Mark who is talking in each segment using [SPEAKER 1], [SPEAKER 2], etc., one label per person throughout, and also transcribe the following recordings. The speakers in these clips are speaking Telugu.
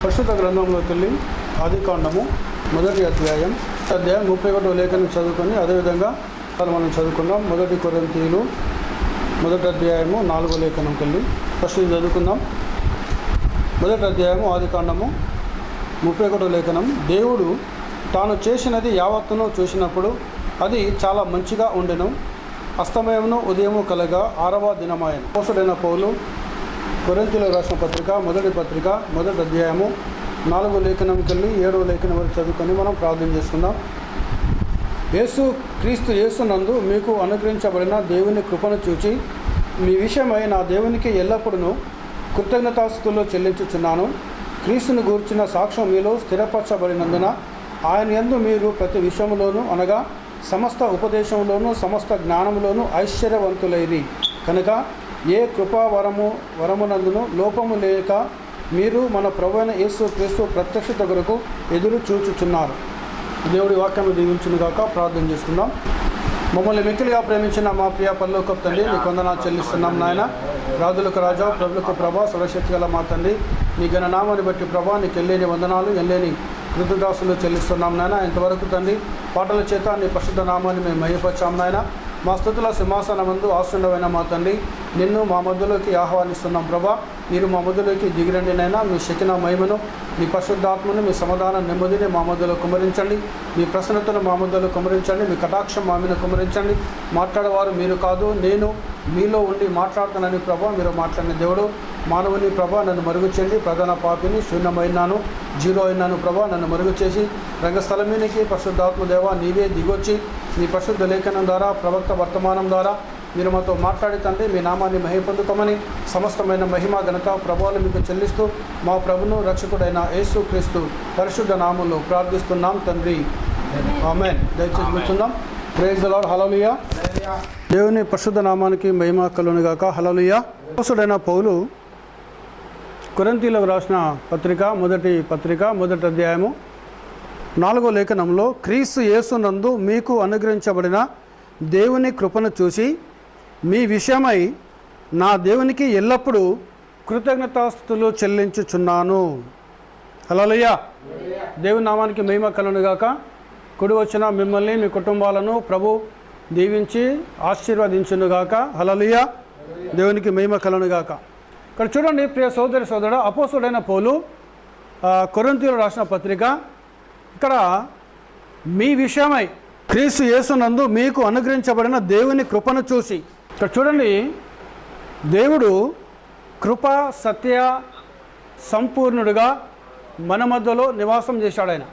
[SPEAKER 1] పరిశుద్ధ గ్రంథంలోకి వెళ్ళి ఆదికాండము మొదటి అధ్యాయం 31వ లేఖను చదువుకొని అదేవిధంగా మనం చదువుకుందాం. మొదటి కొరింథీయులు మొదటి అధ్యాయము 4వ లేఖనంకి వెళ్ళి ఫస్ట్ చదువుకుందాం. మొదటి అధ్యాయము ఆదికాండము 31వ లేఖనం. దేవుడు తాను చేసినది యావత్తును చూసినప్పుడు అది చాలా మంచిగా ఉండెను. అస్తమయమును ఉదయము కలగా 6వ దినమాయను. అపోస్తలుడైన పౌలు కొరింథీయులకు రాసిన పత్రిక మొదటి అధ్యాయము 4వ లేఖనంకి వెళ్ళి 7వ లేఖనం వరకు చదువుకొని మనం ప్రార్థన చేసుకుందాం. క్రీస్తు యేసునందు మీకు అనుగ్రహించబడిన దేవుని కృపను చూచి మీ విషయమై నా దేవునికి ఎల్లప్పుడూ కృతజ్ఞతాస్తుతులు చెల్లించుచున్నాను. క్రీస్తును గూర్చిన సాక్ష్యం మీలో స్థిరపరచబడినందున ఆయన యందు మీరు ప్రతి విషయంలోనూ అనగా సమస్త ఉపదేశంలోనూ సమస్త జ్ఞానంలోనూ ఐశ్వర్యవంతులైరి కనుక ఏ వరమునందును లోపము లేక మీరు మన ప్రభువైన యేసు క్రీస్తు ప్రత్యక్షత కొరకు ఎదురు చూచుచున్నారు. దేవుడి వాక్యము దీవించును గాక. ప్రార్థన చేసుకుందాం. మమ్మల్ని మిక్కిలిగా ప్రేమించిన మా ప్రియ పరలోకపు తండ్రి, నీకు వందనాలు చెల్లిస్తున్నాం నాయన. రాజులకు రాజా, ప్రభులకు ప్రభా, సర్వశక్తి గల మా తండ్రి, నీ ఘననామాన్ని బట్టి ప్రభా నీకు ఎల్లేని వందనాలు, ఎల్లేని కృతజ్ఞతాస్తులు చెల్లిస్తున్నాం నాయన. ఇంతవరకు తండ్రి పాటల చేత నీ పరిశుద్ధ నామాన్ని మేము మహిమపరిచాం నాయన. మా స్తుతుల సింహాసనమందు ఆసీనుడైన మా తండ్రి, నిన్ను మా మధ్యలోకి ఆహ్వానిస్తున్నాం ప్రభా. మీరు మా మధ్యలోకి దిగిరండినైనా మీ శకిన మహిమను, మీ పరిశుద్ధాత్మను, మీ సమాధాన నెమ్మదిని మా మధ్యలో కుమరించండి. మీ ప్రసన్నతను మా మధ్యలో కుమరించండి. మీ కటాక్షం మా మీద కుమరించండి. మాట్లాడేవారు మీరు కాదు, నేను మీలో ఉండి మాట్లాడుతానని ప్రభా మీరు మాట్లాడిన దేవుడు. మానవుని ప్రభా నన్ను మరుగు చేయండి. ప్రధాన పాపిని, శూన్యమైనాను, జీరో అయినాను ప్రభా, నన్ను మరుగు చేసి రంగస్థలం మీదకి పరిశుద్ధాత్మ దేవ నీవే దిగొచ్చి మీ పరిశుద్ధ లేఖనం ద్వారా, ప్రవక్త వర్తమానం ద్వారా మీరు మాతో మాట్లాడి తండ్రి మీ నామాన్ని మహిమ పొందుకోమని సమస్తమైన మహిమ ఘనత ప్రభావాలు మీకు చెల్లిస్తూ మా ప్రభును రక్షకుడైన యేసు క్రీస్తు పరిశుద్ధ నామంలో ప్రార్థిస్తున్నాం తండ్రి, ఆమేన్. దయచేసి కూర్చుందాం. Praise the lord. హల్లెలూయా. దేవుని పరిశుద్ధ నామానికి మహిమ కలుగును గాక. హల్లెలూయా. అపోస్తలుడైన పౌలు కొరింథీయులకు రాసిన మొదటి అధ్యాయము 4వ లేఖనంలో క్రీస్తు యేసునందు మీకు అనుగ్రహించబడిన దేవుని కృపను చూసి మీ విషయమై నా దేవునికి ఎల్లప్పుడూ కృతజ్ఞతాస్తుతులు చెల్లించుచున్నాను. హల్లెలూయా. దేవుని నామానికి మహిమ కలుగును గాక. కుడి వచ్చిన మిమ్మల్ని మీ కుటుంబాలను ప్రభు దీవించి ఆశీర్వదించును గాక. హల్లెలూయా. దేవునికి మహిమ కలుగును గాక. ఇక్కడ చూడండి ప్రియ సోదరుడు, అపోస్తలుడైన పౌలు కొరింథీయులకు రాసిన పత్రిక, ఇక్కడ మీ విషయమై క్రీస్తు యేసునందు మీకు అనుగ్రహించబడిన దేవుని కృపను చూసి, ఇక్కడ చూడండి దేవుడు కృప సత్య సంపూర్ణుడుగా మన మధ్యలో నివాసం చేశాడు. ఆయన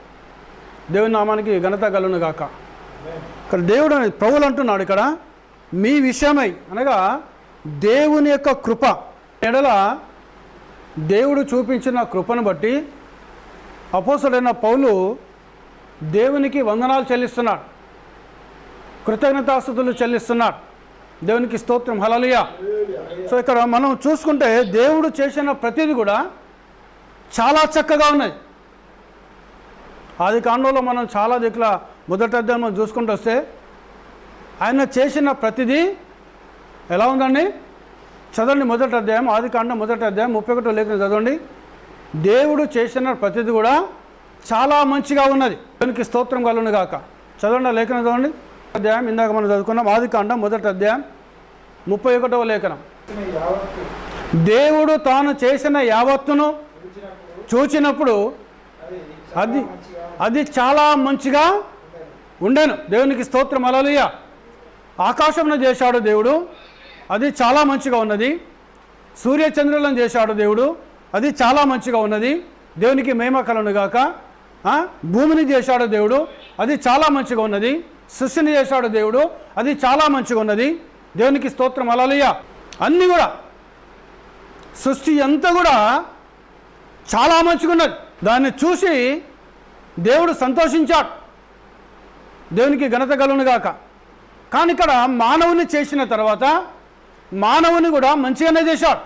[SPEAKER 1] దేవుని నామానికి ఘనత కలుగును గాక. ఇక్కడ దేవుడు ప్రభువులు అంటున్నాడు, ఇక్కడ మీ విషయమై అనగా దేవుని యొక్క కృప ఎడల దేవుడు చూపించిన కృపను బట్టి అపోస్తలుడైన పౌలు దేవునికి వందనాలు చెల్లిస్తున్నాడు, కృతజ్ఞతాస్తుతులు చెల్లిస్తున్నాడు. దేవునికి స్తోత్రం. హల్లెలూయా. సో ఇక్కడ మనం చూసుకుంటే దేవుడు చేసిన ప్రతిదీ కూడా చాలా చక్కగా ఉన్నది. ఆది కాండంలో మనం చాలా దిక్కుల మొదటి అధ్యాయం మనం చూసుకుంటూ వస్తే ఆయన చేసిన ప్రతిదీ ఎలా ఉందండి? చదవండి మొదటి అధ్యాయం, ఆది కాండం మొదటి అధ్యాయం 31వ లేఖనం చదవండి. దేవుడు చేసిన ప్రతిదీ కూడా చాలా మంచిగా ఉన్నది. దేవునికి స్తోత్రం కలుగును గాక. చదవండి లేఖనం చదవండి. అధ్యాయం ఇందాక మనం చదువుకున్నాం, ఆది కాండం మొదటి అధ్యాయం 31వ లేఖనం. దేవుడు తాను చేసిన యావత్తును చూచినప్పుడు అది చాలా మంచిగా ఉండెను. దేవునికి స్తోత్రం. హల్లెలూయా. ఆకాశమును చేశాడు దేవుడు, అది చాలా మంచిగా ఉన్నది. సూర్యచంద్రులను చేశాడు దేవుడు, అది చాలా మంచిగా ఉన్నది. దేవునికి మహిమ కలుగును గాక. భూమిని చేశాడు దేవుడు, అది చాలా మంచిగా ఉన్నది. సృష్టిని చేశాడు దేవుడు, అది చాలా మంచిగా ఉన్నది. దేవునికి స్తోత్రం. హల్లెలూయా. అన్నీ కూడా సృష్టి అంతా కూడా చాలా మంచిగా ఉన్నది. దాన్ని చూసి దేవుడు సంతోషించాడు. దేవునికి ఘనత కలుగును గాక. కానీ ఇక్కడ మానవుని చేసిన తర్వాత మానవుని కూడా మంచిగానే చేశాడు.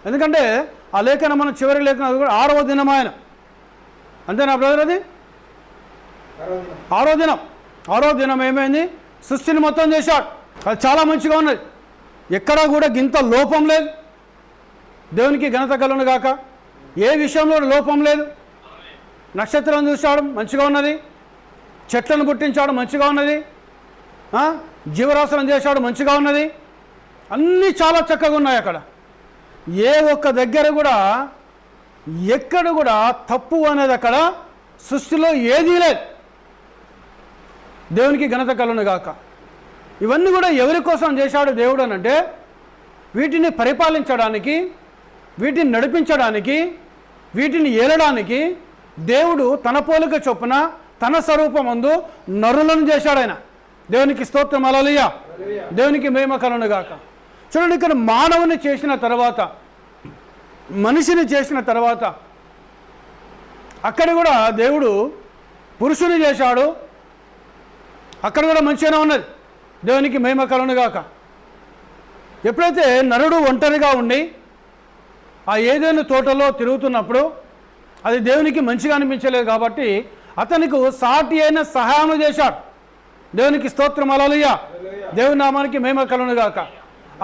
[SPEAKER 1] ఎందుకంటే ఆ లేఖనం మనం చివరి లేఖనం కూడా 6వ దినం ఆయన, అంతేనా బ్రదర్? అది 6వ దినం ఏమైంది? సృష్టిని మొత్తం చేశాడు. అది చాలా మంచిగా ఉన్నది. ఎక్కడా కూడా గింత లోపం లేదు. దేవునికి ఘనత కలుగును గాక. ఏ విషయంలో లోపం లేదు. నక్షత్రం చూశాడు, మంచిగా ఉన్నది. చెట్లను పుట్టించాడు, మంచిగా ఉన్నది. జీవరాశులను చేశాడు, మంచిగా ఉన్నది. అన్నీ చాలా చక్కగా ఉన్నాయి. అక్కడ ఏ ఒక్క దగ్గర కూడా ఎక్కడ కూడా తప్పు అనేది అక్కడ సృష్టిలో ఏదీ లేదు. దేవునికి ఘనత కలుగును గాక. ఇవన్నీ కూడా ఎవరి కోసం చేశాడు దేవుడు అని అంటే, వీటిని పరిపాలించడానికి, వీటిని నడిపించడానికి, వీటిని ఏలడానికి దేవుడు తన పోలిక చొప్పున తన స్వరూపమందు నరులను చేశాడు ఆయన. దేవునికి స్తోత్రం, హల్లెలూయా. దేవునికి మహిమ కలుగును గాక. చూడండి, ఇక్కడ మానవుని చేసిన తర్వాత, మనిషిని చేసిన తర్వాత అక్కడ కూడా దేవుడు పురుషుని చేశాడు. అక్కడ కూడా మంచిగానే ఉన్నది. దేవునికి మహిమ కలుగును గాక. ఎప్పుడైతే నరుడు ఒంటరిగా ఉండి ఆ ఏదైనా తోటలో తిరుగుతున్నప్పుడు అది దేవునికి మంచిగా అనిపించలేదు కాబట్టి అతనికి సాటి అయిన సహాయం చేశాడు. దేవునికి స్తోత్రం, హల్లెలూయా. దేవుని నామానికి మహిమ కలుగును గాక.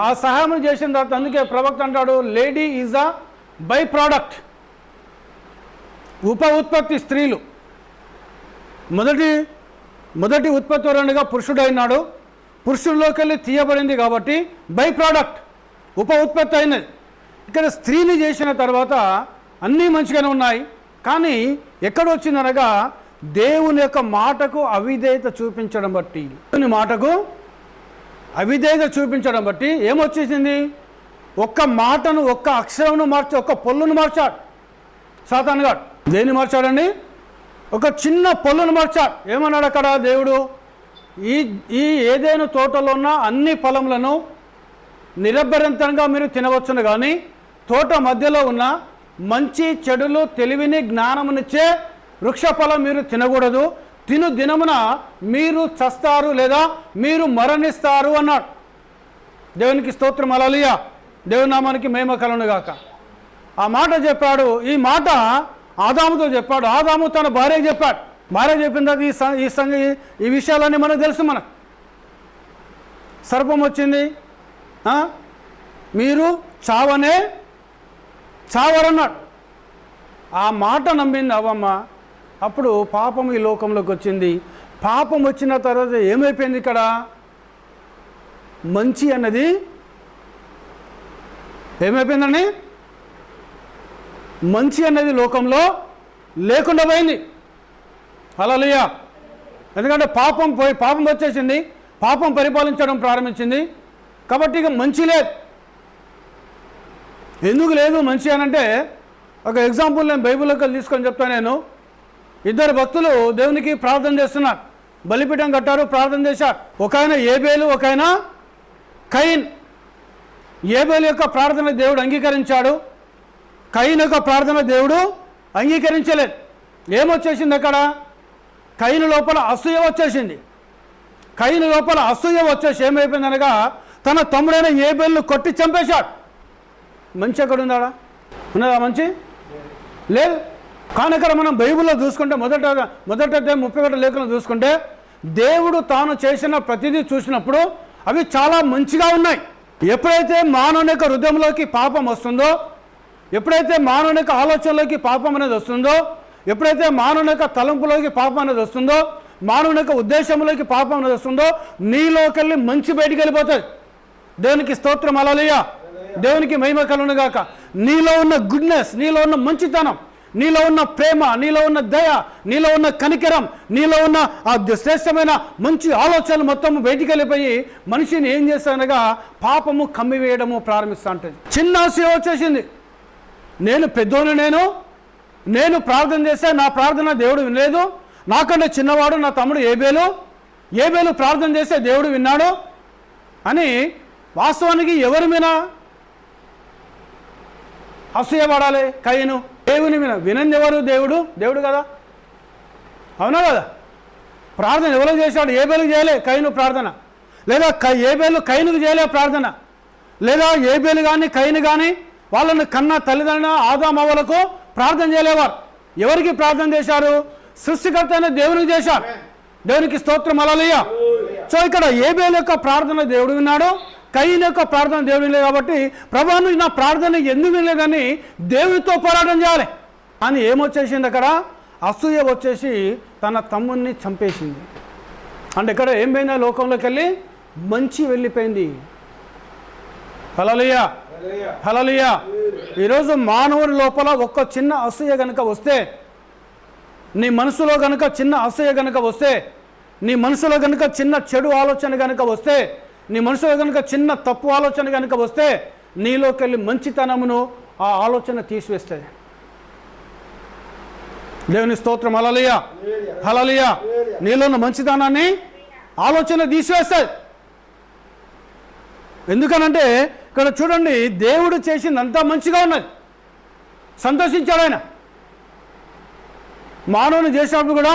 [SPEAKER 1] ఆ సహాయం చేసిన తర్వాత అందుకే ప్రవక్త అంటాడు, lady is a by product. ఉప ఉత్పత్తి స్త్రీలు. మొదటి ఉత్పత్తివరునిగా పురుషుడైనాడు. పురుషుల్లోకి వెళ్ళి తీయబడింది కాబట్టి బై ప్రోడక్ట్, ఉప ఉత్పత్తి అయినది. ఇక్కడ స్త్రీని చేసిన తర్వాత అన్నీ మంచిగానే ఉన్నాయి. కానీ ఎక్కడ వచ్చిందనగా దేవుని యొక్క మాటకు అవిధేయత చూపించడం బట్టి, దేవుని మాటకు అవిధేయత చూపించడం బట్టి ఏమొచ్చేసింది? ఒక్క మాటను, ఒక్క అక్షరంను మార్చి, ఒక్క పొల్లును మార్చాడు సాతాను గాడు. దేన్ని మార్చాడండి? ఒక చిన్న పొల్లును మార్చాడు. ఏమన్నాడు అక్కడ దేవుడు? ఈ ఏదైనా తోటలో ఉన్న అన్ని ఫలములను నిరభ్యంతరంగా మీరు తినవచ్చును, కానీ తోట మధ్యలో ఉన్న మంచి చెడులు తెలివిని జ్ఞానమునిచ్చే వృక్ష ఫలం మీరు తినకూడదు. తిను దినమున మీరు చస్తారు లేదా మీరు మరణిస్తారు అన్నాడు. దేవునికి స్తోత్రం, హల్లెలూయా. దేవుని నామానికి మహిమ కలుగును గాక. ఆ మాట చెప్పాడు. ఈ మాట ఆదాముతో చెప్పాడు. ఆదాము తన భార్యకు చెప్పాడు. భార్య చెప్పిన తర్వాత ఈ విషయాలన్నీ మనకు తెలుసు. మనకు సర్పం వచ్చింది, మీరు చావరన్నాడు. ఆ మాట నమ్మింది అవ్వమ్మ. అప్పుడు పాపం ఈ లోకంలోకి వచ్చింది. పాపం వచ్చిన తర్వాత ఏమైపోయింది? ఇక్కడ మంచి అన్నది ఏమైపోయిందండి? మంచి అన్నది లోకంలో లేకుండా పోయింది. హల్లెలూయా. ఎందుకంటే పాపం వచ్చేసింది. పాపం పరిపాలించడం ప్రారంభించింది. కాబట్టి ఇక మంచి లేదు. ఎందుకు లేదు మంచి అనంటే, ఒక ఎగ్జాంపుల్ నేను బైబిల్లోకి తీసుకొని చెప్తాను. నేను ఇద్దరు భక్తులు దేవునికి ప్రార్థన చేస్తున్నారు. బలిపీఠం కట్టారు, ప్రార్థన చేశారు. ఒక ఆయన ఏబేలు, ఒక ఆయన కయీన్. ఏబేలు యొక్క ప్రార్థన దేవుడు అంగీకరించాడు. కయీన్ యొక్క ప్రార్థన దేవుడు అంగీకరించలేదు. ఏమొచ్చేసింది అక్కడ? కయీను లోపల అసూయ వచ్చేసింది. కయీను లోపల అసూయ వచ్చేసి ఏమైపోయింది అనగా, తన తమ్ముడైన ఏబేలును కొట్టి చంపేశాడు. మంచి ఎక్కడ ఉందాడా? ఉన్నదా మంచి? లేదు. కానీ ఇక్కడ మనం బైబిల్లో చూసుకుంటే మొదట 31 లేఖలు చూసుకుంటే దేవుడు తాను చేసిన ప్రతిదీ చూసినప్పుడు అవి చాలా మంచిగా ఉన్నాయి. ఎప్పుడైతే మానవుని యొక్క హృదయంలోకి పాపం వస్తుందో, ఎప్పుడైతే మానవుని యొక్క ఆలోచనలోకి పాపం అనేది వస్తుందో, ఎప్పుడైతే మానవుని యొక్క తలంపులోకి పాపం అనేది వస్తుందో, మానవుని యొక్క ఉద్దేశంలోకి పాపం అనేది వస్తుందో, నీలోకి వెళ్ళి మంచి బయటికి వెళ్ళిపోతుంది. దేవునికి స్తోత్రం, హల్లెలూయా. దేవునికి మహిమ కలుగును గాక. నీలో ఉన్న గుడ్నెస్, నీలో ఉన్న మంచితనం, నీలో ఉన్న ప్రేమ, నీలో ఉన్న దయ, నీలో ఉన్న కనికరం, నీలో ఉన్న ఆ శ్రేష్టమైన మంచి ఆలోచనలు మొత్తం బయటికి వెళ్ళిపోయి మనిషిని ఏం చేస్తానగా పాపము కమ్మివేయడము ప్రారంభిస్తూ ఉంటుంది. చిన్న ఆశయం వచ్చేసింది. నేను పెద్దోను, నేను ప్రార్థన చేస్తే నా ప్రార్థన దేవుడు వినలేదు. నాకంటే చిన్నవాడు నా తమ్ముడు ఏబేలు ప్రార్థన చేస్తే దేవుడు విన్నాడు అని వాస్తవానికి ఎవరి మీద అసూయపడాలి? కయీను. దేవుని మీద వినంది ఎవరు? దేవుడు కదా, అవునా కదా? ప్రార్థన ఎవరు చేశాడు? ఏబేలుకు చేయలే కయీను ప్రార్థన, లేదా ఏబేలు కయీనుకు చేయలే ప్రార్థన, లేదా ఏబేలు కానీ కయీను కానీ వాళ్ళని కన్న తల్లిదండ్రుల ఆదాము అవ్వలకు ప్రార్థన చేయలేవారు. ఎవరికి ప్రార్థన చేశారు? సృష్టికర్త అయిన దేవునికి చేశారు. దేవునికి స్తోత్రం, హల్లెలూయా. సో ఇక్కడ ఏబేలు యొక్క ప్రార్థన దేవుడు విన్నాడు, కయీను యొక్క ప్రార్థన దేవుడు లేదు కాబట్టి ప్రభువా నువ్వు నా ప్రార్థన ఎందుకు వినలేదని దేవునితో పోరాటం చేయాలి. అని ఏమొచ్చేసింది అక్కడ? అసూయ వచ్చేసి తన తమ్ముడిని చంపేసింది. అంటే ఇక్కడ ఏం పోయిందా? లోకంలోకి వెళ్ళి మంచి వెళ్ళిపోయింది. హల్లెలూయా, హల్లెలూయా. ఈరోజు మానవుని లోపల ఒక్క చిన్న అసూయ కనుక వస్తే, నీ మనసులో కనుక చిన్న అసూయ కనుక వస్తే, నీ మనసులో కనుక చిన్న చెడు ఆలోచన కనుక వస్తే, నీ మనసులో కనుక చిన్న తప్పు ఆలోచన కనుక వస్తే, నీలోకి వెళ్ళి మంచితనమును ఆ ఆలోచన తీసివేస్తుంది. దేవుని స్తోత్రం. హల్లెలూయా, హల్లెలూయా. నీలో ఉన్న మంచితనాన్ని ఆలోచన తీసివేస్తుంది. ఎందుకనంటే ఇక్కడ చూడండి, దేవుడు చేసిందంతా మంచిగా ఉన్నది, సంతోషించాడు ఆయన. మానవుని చేసినప్పుడు కూడా,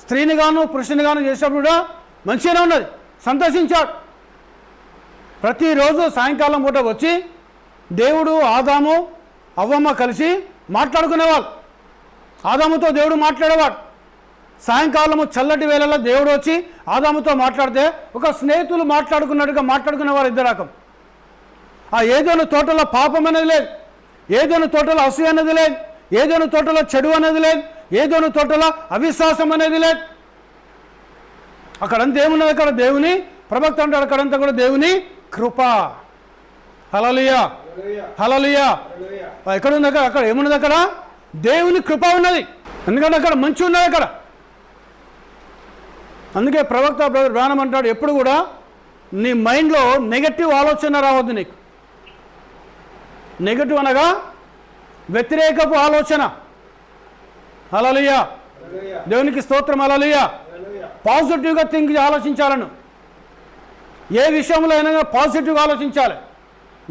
[SPEAKER 1] స్త్రీని గాను పురుషుని గాను చేసినప్పుడు కూడా మంచిగానే ఉన్నది, సంతోషించాడు. ప్రతిరోజు సాయంకాలం పూట వచ్చి దేవుడు ఆదాము అవ్వమ్మ కలిసి మాట్లాడుకునేవాళ్ళు. ఆదాముతో దేవుడు మాట్లాడేవాడు. సాయంకాలము చల్లటి వేళలో దేవుడు వచ్చి ఆదాముతో మాట్లాడితే ఒక స్నేహితులు మాట్లాడుకున్నట్టుగా మాట్లాడుకునేవారు ఇద్దరు రకం. ఆ ఏదైనా తోటలో పాపం అనేది లేదు, ఏదైనా తోటలో అసూయ అనేది లేదు, ఏదైనా తోటలో చెడు అనేది లేదు, ఏదైనా తోటలో అవిశ్వాసం అనేది లేదు. అక్కడంతా ఏమున్నది? అక్కడ దేవుని ప్రవక్త అంటాడు, అక్కడంతా కూడా దేవుని కృప. హల్లెలూయా, హల్లెలూయా. ఎక్కడ ఉంది? అక్కడ ఏమున్నది? అక్కడ దేవుని కృప ఉన్నది. ఎందుకంటే అక్కడ మంచి ఉన్నది అక్కడ. అందుకే ప్రవక్త బ్రదర్ బ్రానం అంటాడు, ఎప్పుడు కూడా నీ మైండ్లో నెగటివ్ ఆలోచన రావద్దు నీకు. నెగటివ్ అనగా వ్యతిరేకపు ఆలోచన. హల్లెలూయా, దేవునికి స్తోత్రం. హల్లెలూయా. పాజిటివ్గా ఆలోచించాలను. ఏ విషయంలో అయినా పాజిటివ్గా ఆలోచించాలి.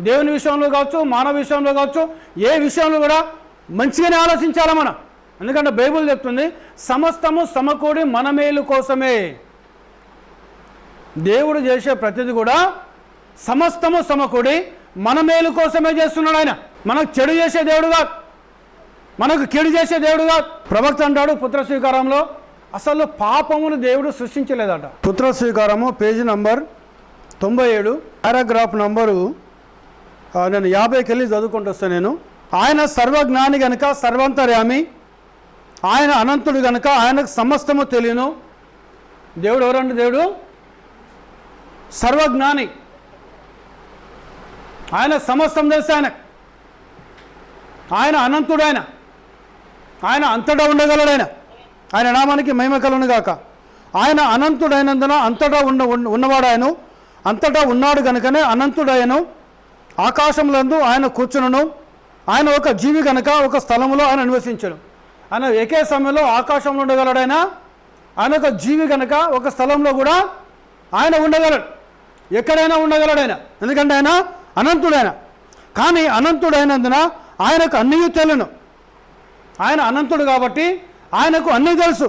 [SPEAKER 1] దేవుని విషయంలో కావచ్చు, మానవ విషయంలో కావచ్చు, ఏ విషయంలో కూడా మంచిగానే ఆలోచించాలి మనం. ఎందుకంటే బైబిల్ చెప్తుంది, సమస్తము సమకూడి మన మేలు కోసమే. దేవుడు చేసే ప్రతిది కూడా సమస్తము సమకూడి మన మేలు కోసమే చేస్తున్నాడు ఆయన. మనకు చెడు చేసే దేవుడు కాదు, మనకు కీడు చేసే దేవుడు కాదు. ప్రవక్త అంటాడు పుత్ర స్వీకారంలో, అసలు పాపమును దేవుడు సృష్టించలేదట. పుత్ర స్వీకారము పేజీ నంబర్ 97 పారాగ్రాఫ్ నంబరు నేను 50కి వెళ్ళి చదువుకుంటూ వస్తాను నేను. ఆయన సర్వజ్ఞాని గనుక సర్వంతర్యామి, ఆయన అనంతుడు గనుక ఆయనకు సమస్తము తెలియను. దేవుడు ఎవరంటే దేవుడు సర్వజ్ఞాని, ఆయన సమస్తం తెలుసు. ఆయన అనంతుడు, ఆయన అంతటా ఉండగలడు. ఆయన నామానికి మహిమ కలుగును గాక. ఆయన అనంతుడైనందున అంతటా ఉన్నవాడు ఆయన, అంతటా ఉన్నాడు కనుకనే అనంతుడైన. ఆకాశములందు ఆయన కూర్చును. ఆయన ఒక జీవి కనుక ఒక స్థలంలో ఆయన నివసించడు. ఆయన ఏకే సమయంలో ఆకాశంలో ఉండగలడు. ఆయన ఒక జీవి కనుక ఒక స్థలంలో కూడా ఆయన ఉండగలడు, ఎక్కడైనా ఉండగలడు ఆయన. ఎందుకంటే ఆయన అనంతుడైన. కానీ అనంతుడైనందున ఆయనకు అన్నీ తెలును. ఆయన అనంతుడు కాబట్టి ఆయనకు అన్నీ తెలుసు.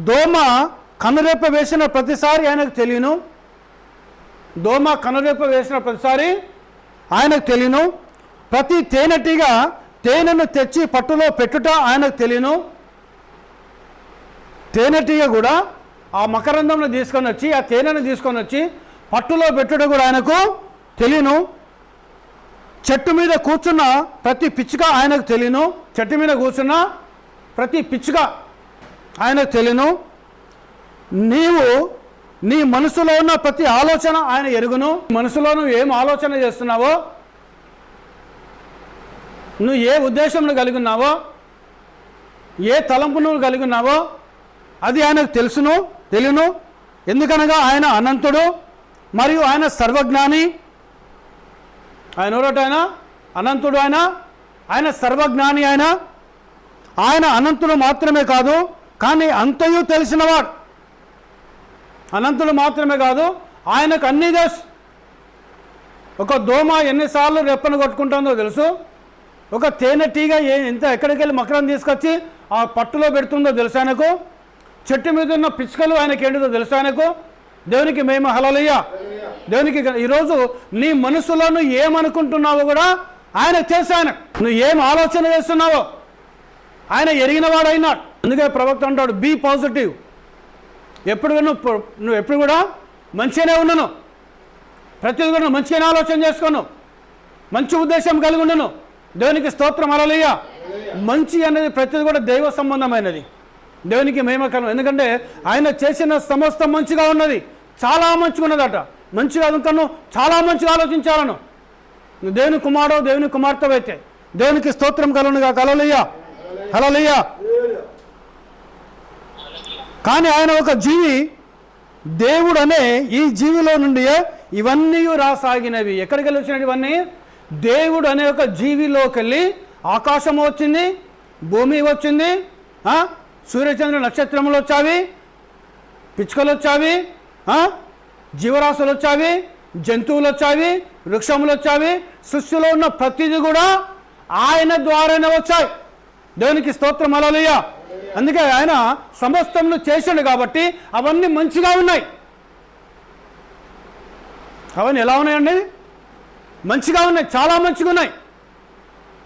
[SPEAKER 1] దోమ కనురెప్ప వేసిన ప్రతిసారి ఆయనకు తెలియను. దోమ కనురెప్ప వేసిన ప్రతిసారి ఆయనకు తెలియను. ప్రతి తేనెటీగ తేనెను తెచ్చి పట్టులో పెట్టుట ఆయనకు తెలియను. తేనెటీగ కూడా ఆ మకరందంలో తీసుకొని వచ్చి, ఆ తేనెను తీసుకొని వచ్చి పట్టులో పెట్టుట కూడా ఆయనకు తెలియను. చెట్టు మీద కూర్చున్న ప్రతి పిచ్చుక ఆయనకు తెలియను. చెట్టు మీద కూర్చున్న ప్రతి పిచ్చుక ఆయనకు తెలియను. నీవు నీ మనసులో ఉన్న ప్రతి ఆలోచన ఆయన ఎరుగును. మనసులో నువ్వు ఏం ఆలోచన చేస్తున్నావో, నువ్వు ఏ ఉద్దేశంలో కలిగి ఉన్నావో, ఏ తలంపు నువ్వు కలిగి ఉన్నావో అది ఆయనకు తెలియను. ఎందుకనగా ఆయన అనంతుడు మరియు ఆయన సర్వజ్ఞాని. ఆయన ఎవరట? ఆయన అనంతుడు, ఆయన సర్వజ్ఞాని. ఆయన అనంతుడు మాత్రమే కాదు, కానీ అంతయు తెలిసినవాడు. అనంతుడు మాత్రమే కాదు, ఆయనకు అన్నీ తెలుసు. ఒక దోమ ఎన్నిసార్లు రెప్పను కొట్టుకుంటుందో తెలుసు. ఒక తేనెటీగ ఎక్కడికి వెళ్ళి మకరం తీసుకొచ్చి ఆ పట్టులో పెడుతుందో తెలుసు ఆయనకు. చెట్టు మీద ఉన్న పిచ్చుకలు ఆయనకి ఏంటిదో తెలుసు ఆయనకు. దేవునికి మేము హల్లెలూయా. దేవునికి ఈరోజు నీ మనసులో నువ్వు ఏమనుకుంటున్నావో కూడా ఆయనకు తెలుసు. నువ్వు ఏం ఆలోచన చేస్తున్నావో ఆయన ఎరిగినవాడైనాడు. అందుకే ప్రవక్త అంటాడు, బీ పాజిటివ్. ఎప్పుడు నువ్వు ఎప్పుడు కూడా మంచిగానే ఉన్నాను. ప్రతిది కూడా మంచిగానే ఆలోచన చేసుకును, మంచి ఉద్దేశం కలిగి ఉండను. దేవునికి స్తోత్రం. హల్లెలూయా. మంచి అనేది ప్రతిది కూడా దైవ సంబంధమైనది, దేవునికి మహిమ కలుగును. ఎందుకంటే ఆయన చేసిన సమస్తం మంచిగా ఉన్నది, చాలా మంచిగా ఉన్నదట. మంచిగా అనుకున్నాను, చాలా మంచిగా ఆలోచించాలను. నువ్వు దేవుని కుమారుడు, దేవుని కుమార్తె అయితే దేవునికి స్తోత్రం కలుగునుగా. హల్లెలూయా, హల్లెలూయా. కానీ ఆయన ఒక జీవి, దేవుడు అనే ఈ జీవిలో నుండి ఇవన్నీ రాసాగినవి. ఎక్కడికి వెళ్ళి వచ్చినవి ఇవన్నీ? దేవుడు అనే ఒక జీవిలోకి వెళ్ళి ఆకాశం వచ్చింది, భూమి వచ్చింది, సూర్యచంద్ర నక్షత్రములు వచ్చావి, పిచ్చుకలు వచ్చావి, జీవరాశులు వచ్చావి, జంతువులు వచ్చావి, వృక్షములు వచ్చావి. సృష్టిలో ఉన్న ప్రతిదీ కూడా ఆయన ద్వారానే వచ్చాయి. దేవునికి స్తోత్రం. హల్లెలూయా. అందుకే ఆయన సమస్తమును చేశాడు కాబట్టి అవన్నీ మంచిగా ఉన్నాయి. అవన్నీ ఎలా ఉన్నాయండి? మంచిగా ఉన్నాయి, చాలా మంచిగా ఉన్నాయి.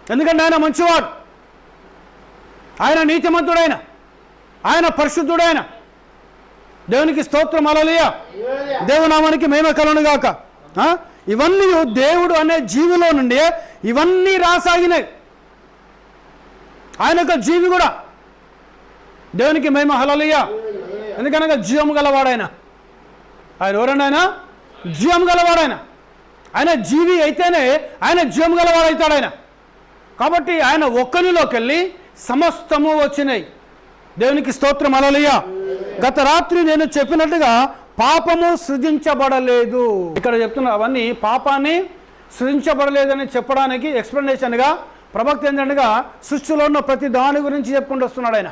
[SPEAKER 1] ఎందుకంటే ఆయన మంచివాడు, ఆయన నీతిమంతుడైన, ఆయన పరిశుద్ధుడైన. దేవునికి స్తోత్రం. హల్లెలూయా. దేవునామానికి మహిమ కలుగును గాక. ఇవన్నీ దేవుడు అనే జీవిలో నుండి ఇవన్నీ రాసాగినాయి. ఆయన ఒక జీవి కూడా, దేవునికి మహిమ. హల్లెలూయా. ఎందుకనగా జీవము గలవాడైన ఆయన. ఎవరన్నా ఆయన జీవం గలవాడైన. ఆయన జీవి అయితేనే ఆయన జీవం గలవాడవుతాడు ఆయన. కాబట్టి ఆయన ఒక్కనిలోకి వెళ్ళి సమస్తము వచ్చినాయి. దేవునికి స్తోత్రం. హల్లెలూయా. గత రాత్రి నేను చెప్పినట్టుగా పాపము సృజించబడలేదు. ఇక్కడ చెప్తున్నా అవన్నీ పాపాన్ని సృజించబడలేదని చెప్పడానికి ఎక్స్ప్లెనేషన్గా ప్రవక్త ఏంటంటగా సృష్టిలో ఉన్న ప్రతి దాని గురించి చెప్పుకుంటూ వస్తున్నాడు ఆయన.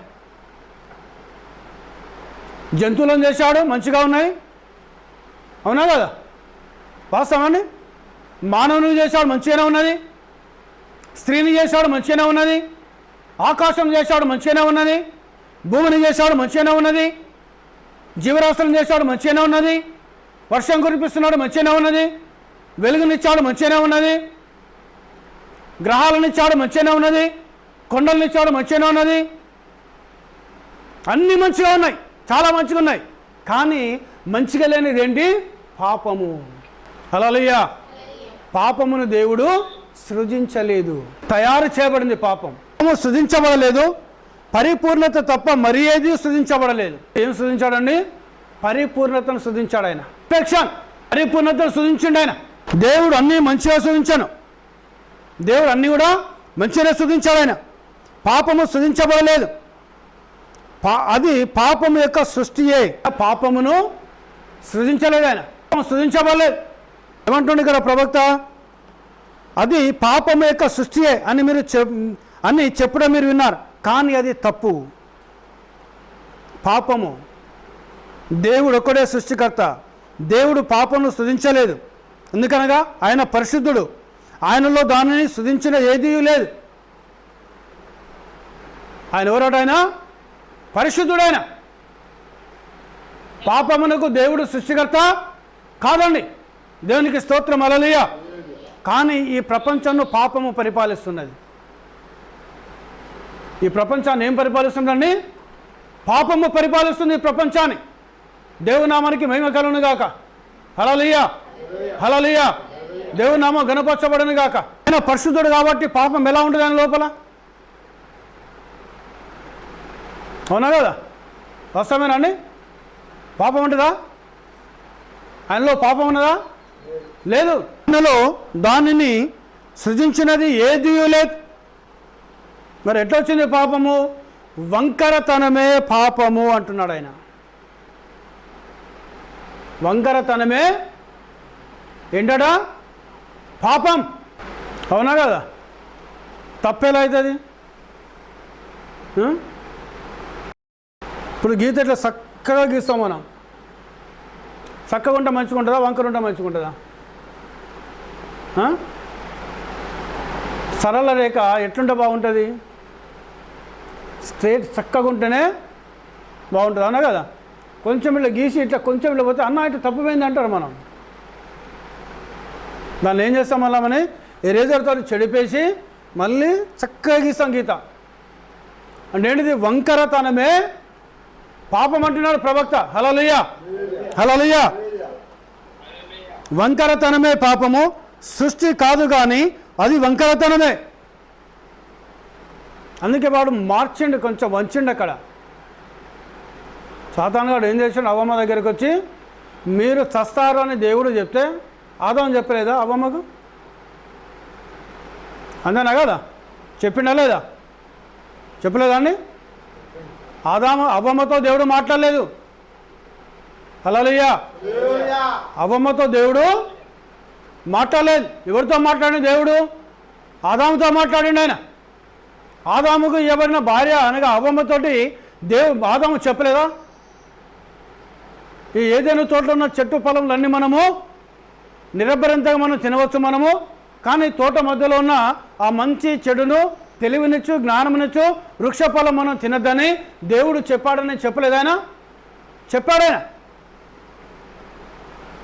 [SPEAKER 1] జంతువులను చేశాడు, మంచిగా ఉన్నాయి, అవునా కదా? వాస్తవాన్ని మానవుని చేశాడు, మంచిగానే ఉన్నది. స్త్రీని చేశాడు, మంచిగానే ఉన్నది. ఆకాశం చేశాడు, మంచిగానే ఉన్నది. భూమిని చేశాడు, మంచిగానే ఉన్నది. జీవరాశులను చేశాడు, మంచిగానే ఉన్నది. వర్షం కురిపిస్తున్నాడు, మంచిగానే ఉన్నది. వెలుగునిచ్చాడు, మంచిగానే ఉన్నది. గ్రహాలనిచ్చాడు, మంచిగానే ఉన్నది. కొండలనిచ్చాడు, మంచిగానే ఉన్నది. అన్నీ మంచిగా ఉన్నాయి, చాలా మంచిగా ఉన్నాయి. కానీ మంచిగా లేనిది ఏంటి? పాపము. హల్లెలూయా. పాపమును దేవుడు సృజించలేదు, తయారు చేయబడింది. పాపము సృజించబడలేదు, పరిపూర్ణత తప్ప మరి ఏది సృజించబడలేదు. ఏం సృజించాడండి? పరిపూర్ణతను సృజించాడు ఆయన. పెర్ఫెక్షన్, పరిపూర్ణతను సృజించిండు ఆయన. దేవుడు అన్నీ మంచిగా సృజించాను, దేవుడు అన్నీ కూడా మంచిగానే సృజించాడు ఆయన. పాపము సృజించబడలేదు, అది పాపము యొక్క సృష్టియే. పాపమును సృజించలేదు ఆయన, సృజించబడలేదు. ఏమంటుండే కదా ప్రవక్త? అది పాపము యొక్క సృష్టియే అని మీరు అని చెప్పడం మీరు విన్నారు, కానీ అది తప్పు. పాపము, దేవుడు ఒక్కడే సృష్టికర్త. దేవుడు పాపమును సృజించలేదు. ఎందుకనగా ఆయన పరిశుద్ధుడు, ఆయనలో దానిని సృజించిన ఏదీ లేదు. ఆయన ఎవరట? ఆయన పరిశుద్ధుడైన. పాపమునకు దేవుడు సృష్టికర్త కాదండి. దేవునికి స్తోత్రం. హల్లెలూయా. కానీ ఈ ప్రపంచాన్ని పాపము పరిపాలిస్తున్నది. ఈ ప్రపంచాన్ని ఏం పరిపాలిస్తుందండి? పాపము పరిపాలిస్తుంది ఈ ప్రపంచాన్ని. దేవునామానికి మహిమ కలుగును గాక. హల్లెలూయా, హల్లెలూయా. దేవునామం గణపరచబడును గాక. ఆయన పరిశుద్ధుడు కాబట్టి పాపం ఎలా ఉంటుంది ఆయన లోపల? అవునా కదా? వాస్తవమేనండి? పాపం ఉంటుందా ఆయనలో? పాపం ఉన్నదా? లేదు. ఆయనలో దానిని సృజించినది ఏదీ లేదు. మరి ఎట్లా వచ్చింది పాపము? వంకరతనమే పాపము అంటున్నాడు ఆయన. వంకరతనమే ఏంటడా? పాపం. అవునా కదా? తప్పేలా అవుతుంది? ఇప్పుడు గీత ఇట్లా చక్కగా గీస్తాం మనం. చక్కగా ఉంటే మంచిగా ఉంటుందా? వంకర ఉంటే మంచిగా ఉంటుందా? సరళ రేఖ ఎట్లుంటే బాగుంటుంది? స్ట్రేట్ చక్కగా ఉంటేనే బాగుంటుంది, అన్నా కదా? కొంచెం ఇట్లా గీసి ఇట్లా కొంచెం ఇట్లా పోతే అన్న ఇట్లా తప్పిపోయింది అంటారు మనం. దాన్ని ఏం చేస్తాం? మళ్ళీ మనం ఎరేజర్తో చెడిపేసి మళ్ళీ చక్కగా గీస్తాం గీత. అంటే ఏంటిది? వంకరతనమే పాపం అంటున్నాడు ప్రవక్త. హల్లెలూయా, హల్లెలూయా. వంకరతనమే పాపము, సృష్టి కాదు కానీ అది వంకరతనమే. అందుకే వాడు మార్చిండు, కొంచెం వంచిండు. అక్కడ సాతాను గారు ఏం చేసిండు, అవ్వమ్మ దగ్గరికి వచ్చి మీరు చస్తారు అని దేవుడు చెప్తే ఆదాము చెప్పలేదా అవ్వమ్మకు? అంతేనా కదా? చెప్పిండా లేదా? చెప్పలేదా అండి? అవ్వమ్మతో దేవుడు మాట్లాడలేదు. హల్లెలూయా. అవ్వమ్మతో దేవుడు మాట్లాడలేదు. ఎవరితో మాట్లాడిన దేవుడు? ఆదాముతో మాట్లాడిండు ఆయన. ఆదాముకు ఇవ్వబడిన భార్య అనగా అవ్వమ్మతోటి ఆదాము చెప్పలేదా? ఈ ఏదైనా తోటలో ఉన్న చెట్టు పొలంలన్నీ మనము నిరభ్యంతగా మనం తినవచ్చు మనము, కానీ తోట మధ్యలో ఉన్న ఆ మంచి చెడును, తెలివినిచ్చు, జ్ఞానమునిచ్చు వృక్ష ఫలం మనం తినద్దని దేవుడు చెప్పాడని చెప్పలేదాయన? చెప్పాడాయన.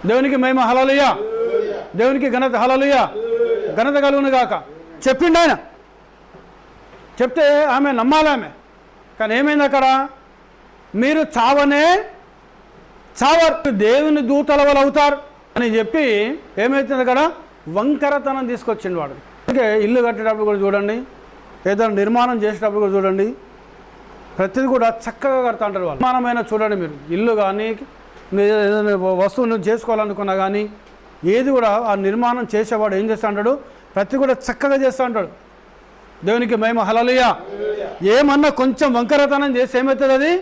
[SPEAKER 1] దేవునికి మహిమ, హల్లెలూయా. దేవునికి ఘనత, హల్లెలూయా. ఘనత కలుగును గాక. చెప్పిండు ఆయన. చెప్తే ఆమె నమ్మాలి ఆమె. కానీ ఏమైంది అక్కడ? మీరు చావరు, దేవుని దూతల వల్ల అవుతారు అని చెప్పి ఏమవుతుంది అక్కడ? వంకరతనం తీసుకొచ్చిండు వాడు. అందుకే ఇల్లు కట్టేటప్పుడు కూడా చూడండి, ఏదైనా నిర్మాణం చేసేటప్పుడు కూడా చూడండి, ప్రతిదీ కూడా చక్కగా కడతా అంటారు వాళ్ళు. నిర్మాణమైన చూడండి మీరు, ఇల్లు కానీ ఏదైనా వస్తువును చేసుకోవాలనుకున్నా కానీ ఏది కూడా ఆ నిర్మాణం చేసేవాడు ఏం చేస్తూ ఉంటాడు? ప్రతి కూడా చక్కగా చేస్తూ ఉంటాడు. దేవునికి మహిమ, హల్లెలూయా. ఏమన్నా కొంచెం వంకరతనం చేసి ఏమవుతుంది? అది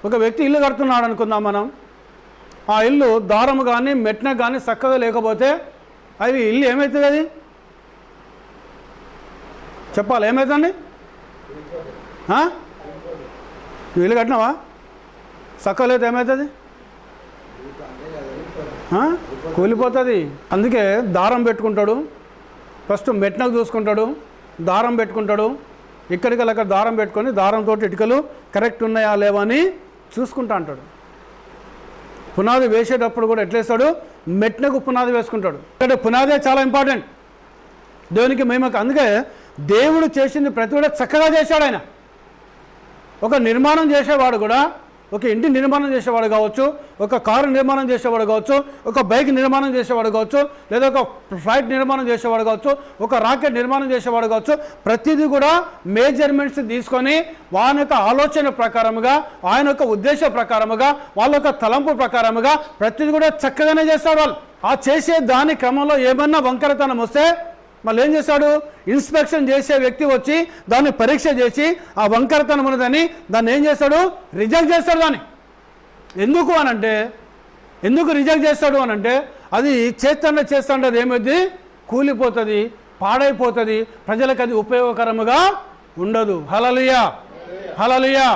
[SPEAKER 1] ఒక వ్యక్తి ఇల్లు కడుతున్నాడు అనుకుందాం మనం, ఆ ఇల్లు దారము కానీ మెట్న కానీ చక్కగా లేకపోతే అది ఇల్లు ఏమవుతుంది? అది చెప్పాలి, ఏమవుతుంది? నువ్వు ఇల్లు కట్టినావా? చక్కగా లేదు, ఏమవుతుంది? కూలిపోతుంది. అందుకే దారం పెట్టుకుంటాడు, ఫస్ట్ మెట్నకు చూసుకుంటాడు, దారం పెట్టుకుంటాడు, ఇక్కడికి అక్కడ దారం పెట్టుకొని దారంతో ఇటుకలు కరెక్ట్ ఉన్నాయా లేవా అని చూసుకుంటా అంటాడు. పునాది వేసేటప్పుడు కూడా ఎట్లేస్తాడు? మెట్నకు పునాది వేసుకుంటాడు. అంటే పునాదే చాలా ఇంపార్టెంట్ దేవునికి మహిమకు. అందుకే దేవుడు చేసింది ప్రతి కూడా చక్కగా చేశాడు ఆయన. ఒక నిర్మాణం చేసేవాడు కూడా, ఒక ఇంటి నిర్మాణం చేసేవాడు కావచ్చు, ఒక కారు నిర్మాణం చేసేవాడు కావచ్చు, ఒక బైక్ నిర్మాణం చేసేవాడు కావచ్చు, లేదా ఒక ఫ్లైట్ నిర్మాణం చేసేవాడు కావచ్చు, ఒక రాకెట్ నిర్మాణం చేసేవాడు కావచ్చు, ప్రతిదీ కూడా మేజర్మెంట్స్ తీసుకొని వాని యొక్క ఆలోచన ప్రకారముగా, ఆయన యొక్క ఉద్దేశ ప్రకారముగా, వాళ్ళ యొక్క తలంపు ప్రకారముగా ప్రతిదీ కూడా చక్కగానే చేస్తాడు వాళ్ళు. ఆ చేసే దాని క్రమంలో ఏమన్నా వంకరతనం వస్తే మళ్ళీ ఏం చేశాడు? ఇన్స్పెక్షన్ చేసే వ్యక్తి వచ్చి దాన్ని పరీక్ష చేసి ఆ వంకరతనం ఉన్నదని దాన్ని ఏం చేస్తాడు? రిజెక్ట్ చేస్తాడు. దాన్ని ఎందుకు రిజెక్ట్ చేస్తాడు అనంటే అది చేస్తుంటే అది ఏమైంది? కూలిపోతుంది, పాడైపోతుంది, ప్రజలకు అది ఉపయోగకరముగా ఉండదు. హల్లెలూయా, హల్లెలూయా.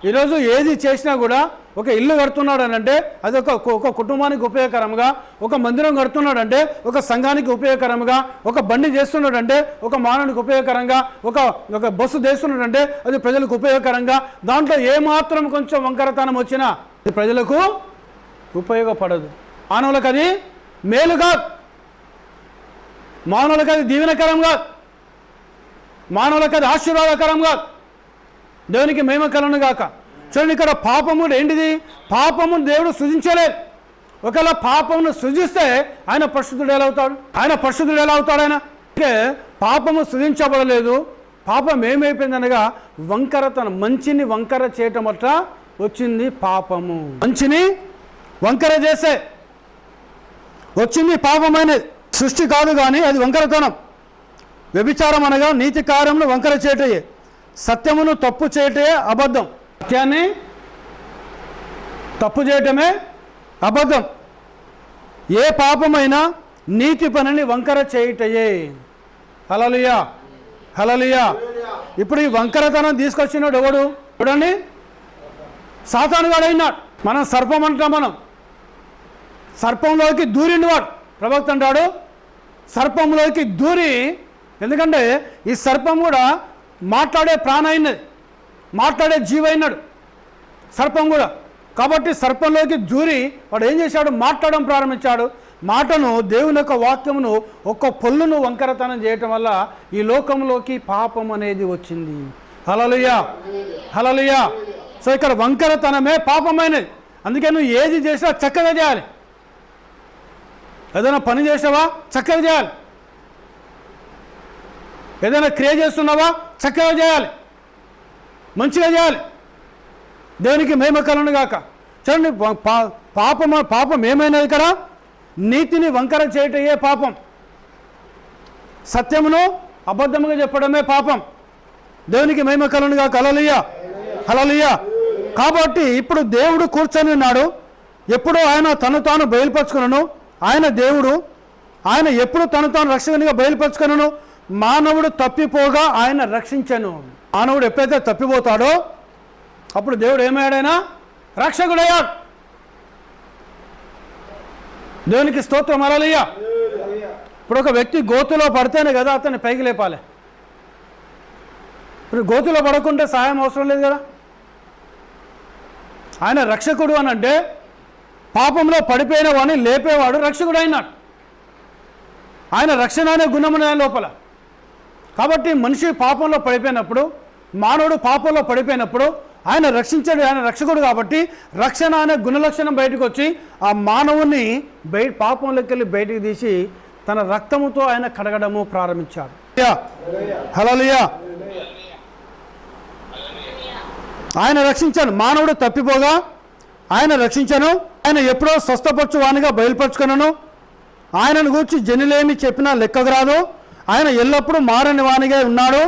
[SPEAKER 1] ఈరోజు ఏది చేసినా కూడా ఒక ఇల్లు కడుతున్నాడు అనంటే అది ఒక కుటుంబానికి ఉపయోగకరంగా, ఒక మందిరం కడుతున్నాడంటే ఒక సంఘానికి ఉపయోగకరంగా, ఒక బండి చేస్తున్నాడంటే ఒక మానవునికి ఉపయోగకరంగా, ఒక బస్సు చేస్తున్నాడంటే అది ప్రజలకు ఉపయోగకరంగా. దాంట్లో ఏమాత్రం కొంచెం వంకరతనం వచ్చినా అది ప్రజలకు ఉపయోగపడదు. మానవులకు అది మేలు కాదు, మానవులకు అది దీవెనకరం కాదు, మానవులకు అది ఆశీర్వాదకరం కాదు. దేవునికి మహిమ కలుగును గాక. చూడండి, ఇక్కడ పాపము ఏంటిది? పాపము దేవుడు సృజించలేదు. ఒకవేళ పాపమును సృజిస్తే ఆయన పరిశుద్ధుడు ఎలా అవుతాడు? ఆయన అంటే పాపము సృజించబడలేదు. పాపం ఏమైపోయిందనగా వంకరతనం, మంచిని వంకర చేయటం అట్ల వచ్చింది పాపము. మంచిని వంకర చేస్తే వచ్చింది పాపమైనది. సృష్టి కాదు కానీ అది వంకరతనం. వ్యభిచారం అనగా నీతి కార్యమును వంకర చేయటయే, సత్యమును తప్పు చేయటే అబద్ధం. సత్యాన్ని తప్పు చేయటమే అబద్ధం. ఏ పాపమైనా నీతి పనిని వంకర చేయటయే. హల్లెలూయా, హల్లెలూయా. ఇప్పుడు ఈ వంకరతనం తీసుకొచ్చినాడు ఎవడు? చూడండి, సాతానుగాడు అయినాడు. మనం సర్పం అంటాం. మనం సర్పంలోకి దూరిండు వాడు. ప్రవక్త అంటాడు సర్పంలోకి దూరి, ఎందుకంటే ఈ సర్పం కూడా మాట్లాడే ప్రాణ అయినది, మాట్లాడే జీవ అయినాడు సర్పం కూడా. కాబట్టి సర్పంలోకి దూరి వాడు ఏం చేశాడు? మాట్లాడడం ప్రారంభించాడు. మాటను, దేవుని యొక్క వాక్యమును, ఒక్క పొల్లును వంకరతనం చేయటం వల్ల ఈ లోకంలోకి పాపం అనేది వచ్చింది. హల్లెలూయా, హల్లెలూయా. సో ఇక్కడ వంకరతనమే పాపమైనది. అందుకే నువ్వు ఏది చేసినా చక్కగా చేయాలి. ఏదైనా పని చేసావా చక్కగా చేయాలి. ఏదైనా క్రియ చేస్తున్నావా చక్కగా చేయాలి, మంచిగా చేయాలి. దేవునికి మహిమ కలుగును గాక. చూడండి, పాపం ఏమైనది కదా, నీతిని వంకర చేయటయే పాపం, సత్యమును అబద్ధముగా చెప్పడమే పాపం. దేవునికి మహిమ కలుగును గాక. హల్లెలూయా, హల్లెలూయా. కాబట్టి ఇప్పుడు దేవుడు కూర్చొని ఉన్నాడు. ఎప్పుడు ఆయన తను తాను బయలుపరచుకున్నాను. ఆయన దేవుడు, ఆయన ఎప్పుడు తను తాను రక్షకునిగా బయలుపరచుకున్నాను. మానవుడు తప్పిపోగా ఆయన రక్షించను. మానవుడు ఎప్పుడైతే తప్పిపోతాడో అప్పుడు దేవుడు ఏమయ్యాడైనా రక్షకుడయ్యాడు. దేవునికి స్తోత్రం. హల్లెలూయా. ఇప్పుడు ఒక వ్యక్తి గోతులో పడితేనే కదా అతన్ని పైకి లేపాలి. ఇప్పుడు గోతులో పడకుంటే సహాయం అవసరం లేదు కదా. ఆయన రక్షకుడు అని అంటే పాపంలో పడిపోయిన వాడిని లేపేవాడు రక్షకుడు అయినాడు. ఆయన రక్షణ అనే గుణమున లోపల. కాబట్టి మనిషి పాపంలో పడిపోయినప్పుడు, మానవుడు పాపంలో పడిపోయినప్పుడు ఆయన రక్షించాడు. ఆయన రక్షకుడు కాబట్టి రక్షణ అనే గుణలక్షణం బయటకు వచ్చి ఆ మానవుని పాపంలోకి వెళ్ళి బయటికి తీసి తన రక్తముతో ఆయన కడగడము ప్రారంభించాడు. హల్లెలూయా. ఆయన రక్షించాడు. మానవుడు తప్పిపోగా ఆయన రక్షించను. ఆయన ఎప్పుడో స్వస్థపరచువానిగా బయలుపరచుకున్నాను. ఆయనను గూర్చి జనులేమి చెప్పినా లెక్కకు రాదు. ఆయన ఎల్లప్పుడూ మారని వానిగా ఉన్నాడు.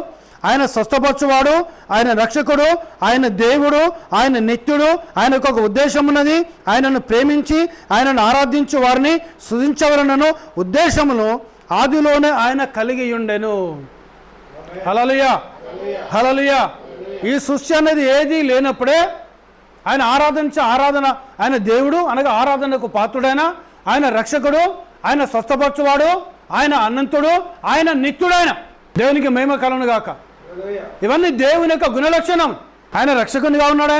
[SPEAKER 1] ఆయన స్వస్థపరచువాడు, ఆయన రక్షకుడు, ఆయన దేవుడు, ఆయన నిత్యుడు. ఆయనకు ఒక ఉద్దేశం ఉన్నది. ఆయనను ప్రేమించి ఆయనను ఆరాధించు వారిని స్తుతించవలనను ఉద్దేశమును ఆదిలోనే ఆయన కలిగి ఉండెను. హల్లెలూయా, హల్లెలూయా. ఈ సృష్టి అనేది ఏది లేనప్పుడే ఆయన ఆరాధన, ఆయన దేవుడు అనగా ఆరాధనకు పాత్రుడైన, ఆయన రక్షకుడు, ఆయన స్వస్థపరచువాడు, ఆయన అనంతుడు, ఆయన నిత్యుడైన. దేవునికి మహిమ కలుగును గాక. ఇవన్నీ దేవుని యొక్క గుణలక్షణం. ఆయన రక్షకునిగా ఉన్నాడు,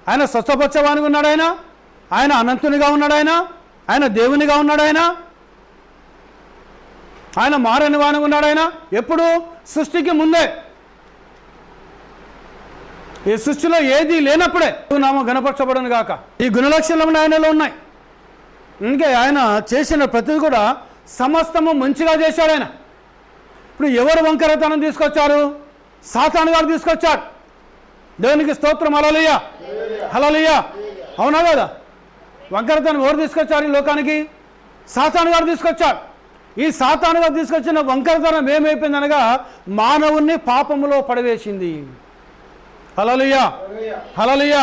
[SPEAKER 1] ఆయన స్వస్థపరచవానిగా ఉన్నాడు, ఆయన అనంతునిగా ఉన్నాడు, ఆయన దేవునిగా ఉన్నాడు, ఆయన మారని వానిగా ఉన్నాడు. ఎప్పుడు? సృష్టికి ముందే. ఈ సృష్టిలో ఏది లేనప్పుడే నామ గణపరచబడను గాక. ఈ గుణలక్షణములు ఆయనలో ఉన్నాయి. అందుకే ఆయన చేసిన ప్రతిది కూడా సమస్తము మంచిగా చేశాడు. ఆయన ఇప్పుడు ఎవరు వంకరతనం తీసుకొచ్చారు? సాతాను గారు తీసుకొచ్చాడు. దేవునికి స్తోత్రం. హల్లెలూయా, హల్లెలూయా. అవునా కదా? వంకరతనం ఎవరు తీసుకొచ్చారు ఈ లోకానికి? సాతాను గారు తీసుకొచ్చాడు. ఈ సాతాను గారు తీసుకొచ్చిన వంకరతనం ఏమైపోయింది అనగా మానవుణ్ణి పాపములో పడవేసింది. హల్లెలూయా, హల్లెలూయా.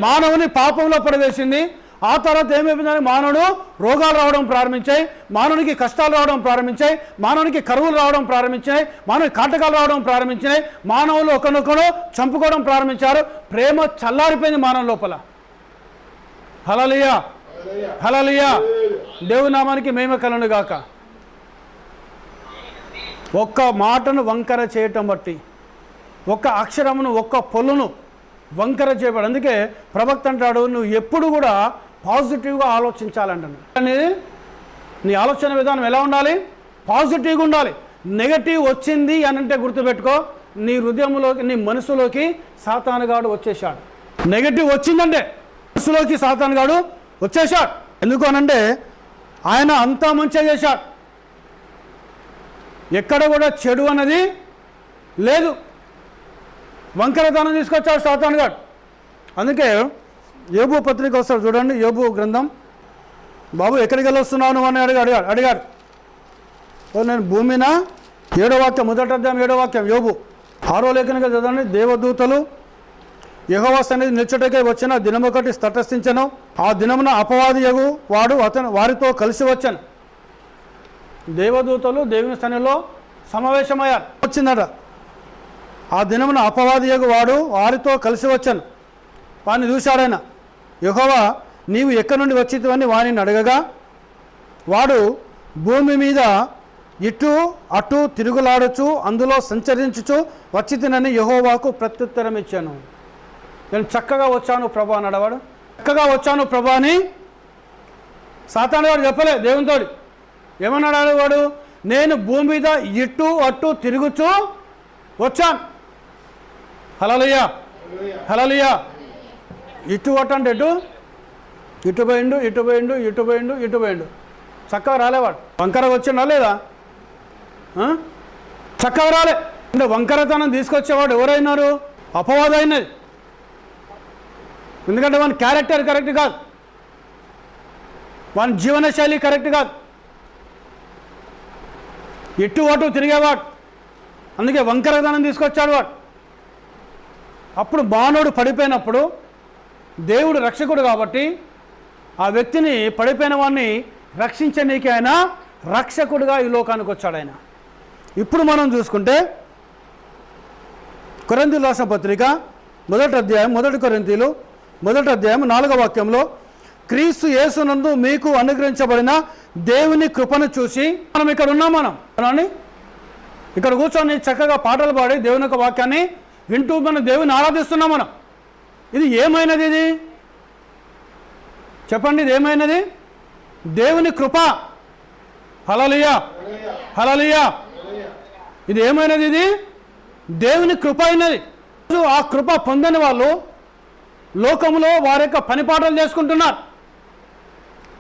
[SPEAKER 1] మానవుని పాపంలో పడవేసింది. ఆ తర్వాత ఏమైపోయిందని మానవుడు రోగాలు రావడం ప్రారంభించాయి, మానవునికి కష్టాలు రావడం ప్రారంభించాయి, మానవునికి కరువులు రావడం ప్రారంభించాయి, మానవునికి కాటకాలు రావడం ప్రారంభించాయి. మానవులు ఒకరినొకరు చంపుకోవడం ప్రారంభించారు. ప్రేమ చల్లారిపోయింది మానవ లోపల. హల్లెలూయా, హల్లెలూయా. దేవుని నామానికి మహిమ కలుగును గాక. ఒక్క మాటను వంకర చేయటం బట్టి, ఒక్క అక్షరమును, ఒక్క పొల్లును వంకర చేయబడి. అందుకే ప్రవక్త అంటాడు, నువ్వు ఎప్పుడు కూడా పాజిటివ్గా ఆలోచించాలంటాను. నీ ఆలోచన విధానం ఎలా ఉండాలి? పాజిటివ్గా ఉండాలి. నెగటివ్ వచ్చింది అని అంటే గుర్తుపెట్టుకో, నీ హృదయంలోకి, నీ మనసులోకి సాతానుగాడు వచ్చేసాడు. నెగటివ్ వచ్చిందంటే మనసులోకి సాతానుగాడు వచ్చేసాడు. ఎందుకు అనంటే ఆయన అంతా మంచిగా చేశాడు. ఎక్కడ కూడా చెడు అన్నది లేదు. వంకరతనం తీసుకొచ్చాడు సాతానుగాడు. అందుకే యోబు పత్రిక వస్తాడు చూడండి. యోబు గ్రంథం. బాబు ఎక్కడికి వెళ్ళొస్తున్నావు అని అడిగాడు. నేను భూమిన 7వ వాక్యం, మొదటి అధ్యాయం 7వ వాక్యం. యోబు 6వ లేఖనంగా చదవండి. దేవదూతలు యెహోవా సన్నిధి నిల్చుటకై వచ్చిన దినమొకటి తటస్థించను. ఆ దినమున అపవాది యగు వాడు వారితో కలిసి వచ్చాను. దేవదూతలు దేవుని సన్నిధిలో సమావేశమయ్యారు. వచ్చిందట. ఆ దినమున అపవాది యగు వాడు వారితో కలిసి వచ్చాను. వాడిని చూశాడైనా. యెహోవా నీవు ఎక్కడి నుండి వచ్చితివని వారిని అడగగా వాడు భూమి మీద ఇటు అటు తిరుగులాడుచు అందులో సంచరించుచు వచ్చితినని యెహోవాకు ప్రత్యుత్తరం ఇచ్చాను. నేను చక్కగా వచ్చాను ప్రభా అని అడవాడు. చక్కగా వచ్చాను ప్రభా అని సాతాను వాడు చెప్పలే దేవునితో. ఏమన్నాడు వాడు? నేను భూమి మీద ఇటు అటు తిరుగుచూ వచ్చాను. హల్లెలూయా, హల్లెలూయా. ఇటు అటు అంటే ఇటు పోయిండు, ఇటు పోయిండు, ఇటు పోయిండు, ఇటు పోయిండు. చక్కగా రాలేవాడు. వంకరగా వచ్చిండా లేదా? చక్కగా రాలే. అంటే వంకరతనం తీసుకొచ్చేవాడు ఎవరైనారు? అపవాదం అయినది. ఎందుకంటే వాని క్యారెక్టర్ కరెక్ట్ కాదు, వాని జీవనశైలి కరెక్ట్ కాదు, ఎటు అటు తిరిగేవాడు. అందుకే వంకరతనం తీసుకొచ్చాడు వాడు. అప్పుడు మానవుడు పడిపోయినప్పుడు దేవుడు రక్షకుడు కాబట్టి ఆ వ్యక్తిని, పడిపోయిన వాడిని రక్షించనీకి ఆయన రక్షకుడుగా ఈ లోకానికి వచ్చాడు ఆయన. ఇప్పుడు మనం చూసుకుంటే కొరింథీయుల రాసిన పత్రిక 1వ అధ్యాయం 1 కొరింథీయులు 1వ అధ్యాయం 4వ వాక్యంలో, క్రీస్తు యేసునందు మీకు అనుగ్రహించబడిన దేవుని కృపను చూసి మనం ఇక్కడ ఉన్నాం. మనం ఇక్కడ కూర్చొని చక్కగా పాటలు పాడి దేవుని యొక్క వాక్యాన్ని వింటూ మనం దేవుని ఆరాధిస్తున్నాం. మనం ఇది ఏమైనది? ఇది చెప్పండి, ఇది ఏమైనది? దేవుని కృప. హల్లెలూయా, హల్లెలూయా. ఇది ఏమైనది? ఇది దేవుని కృప అయినది. ఆ కృప పొందని వాళ్ళు లోకంలో వారి యొక్క పనిపాటలు చేసుకుంటున్నారు,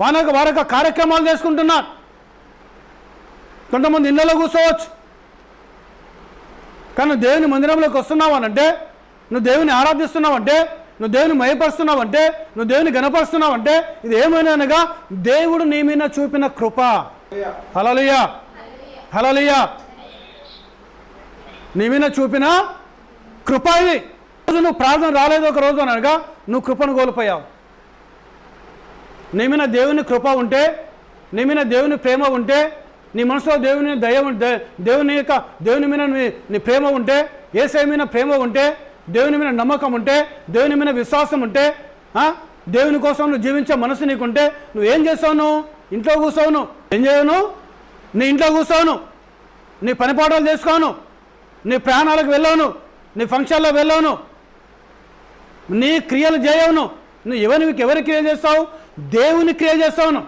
[SPEAKER 1] వారి యొక్క కార్యక్రమాలు చేసుకుంటున్నారు. కొంతమంది ఇళ్ళలో కూర్చోవచ్చు, కానీ దేవుని మందిరంలోకి వస్తున్నావు అనంటే, నువ్వు దేవుని ఆరాధిస్తున్నావంటే, నువ్వు దేవుని మయపరుస్తున్నావంటే, నువ్వు దేవుని గణపరుస్తున్నావంటే ఇది ఏమైనా అనగా దేవుడు నీ మీద చూపిన కృప. హల్లెలూయా, హల్లెలూయా. నీ మీద చూపిన కృప ఇది. రోజు నువ్వు ప్రార్థన రాలేదు ఒక రోజు అనగా నువ్వు కృపను కోల్పోయావు. నీ మీద దేవుని కృప ఉంటే, నీ మీద దేవుని ప్రేమ ఉంటే, నీ మనసులో దేవుని దయ, దేవుని మీద నీ ప్రేమ ఉంటే, యేసయ్య మీద ప్రేమ ఉంటే, దేవుని మీద నమ్మకం ఉంటే, దేవుని మీద విశ్వాసం ఉంటే, దేవుని కోసం నువ్వు జీవించే మనసు నీకుంటే, నువ్వేం చేస్తావు? నువ్వు ఇంట్లో కూర్చోవును. ఏం చేయను? నీ ఇంట్లో కూర్చోవును, నీ పనిపాటాలు చేసుకోను, నీ ప్రయాణాలకు వెళ్ళవును, నీ ఫంక్షన్లో వెళ్ళవును, నీ క్రియలు చేయవును. నువ్వు ఎవరి క్రియ చేస్తావు? దేవుని క్రియ చేస్తావును.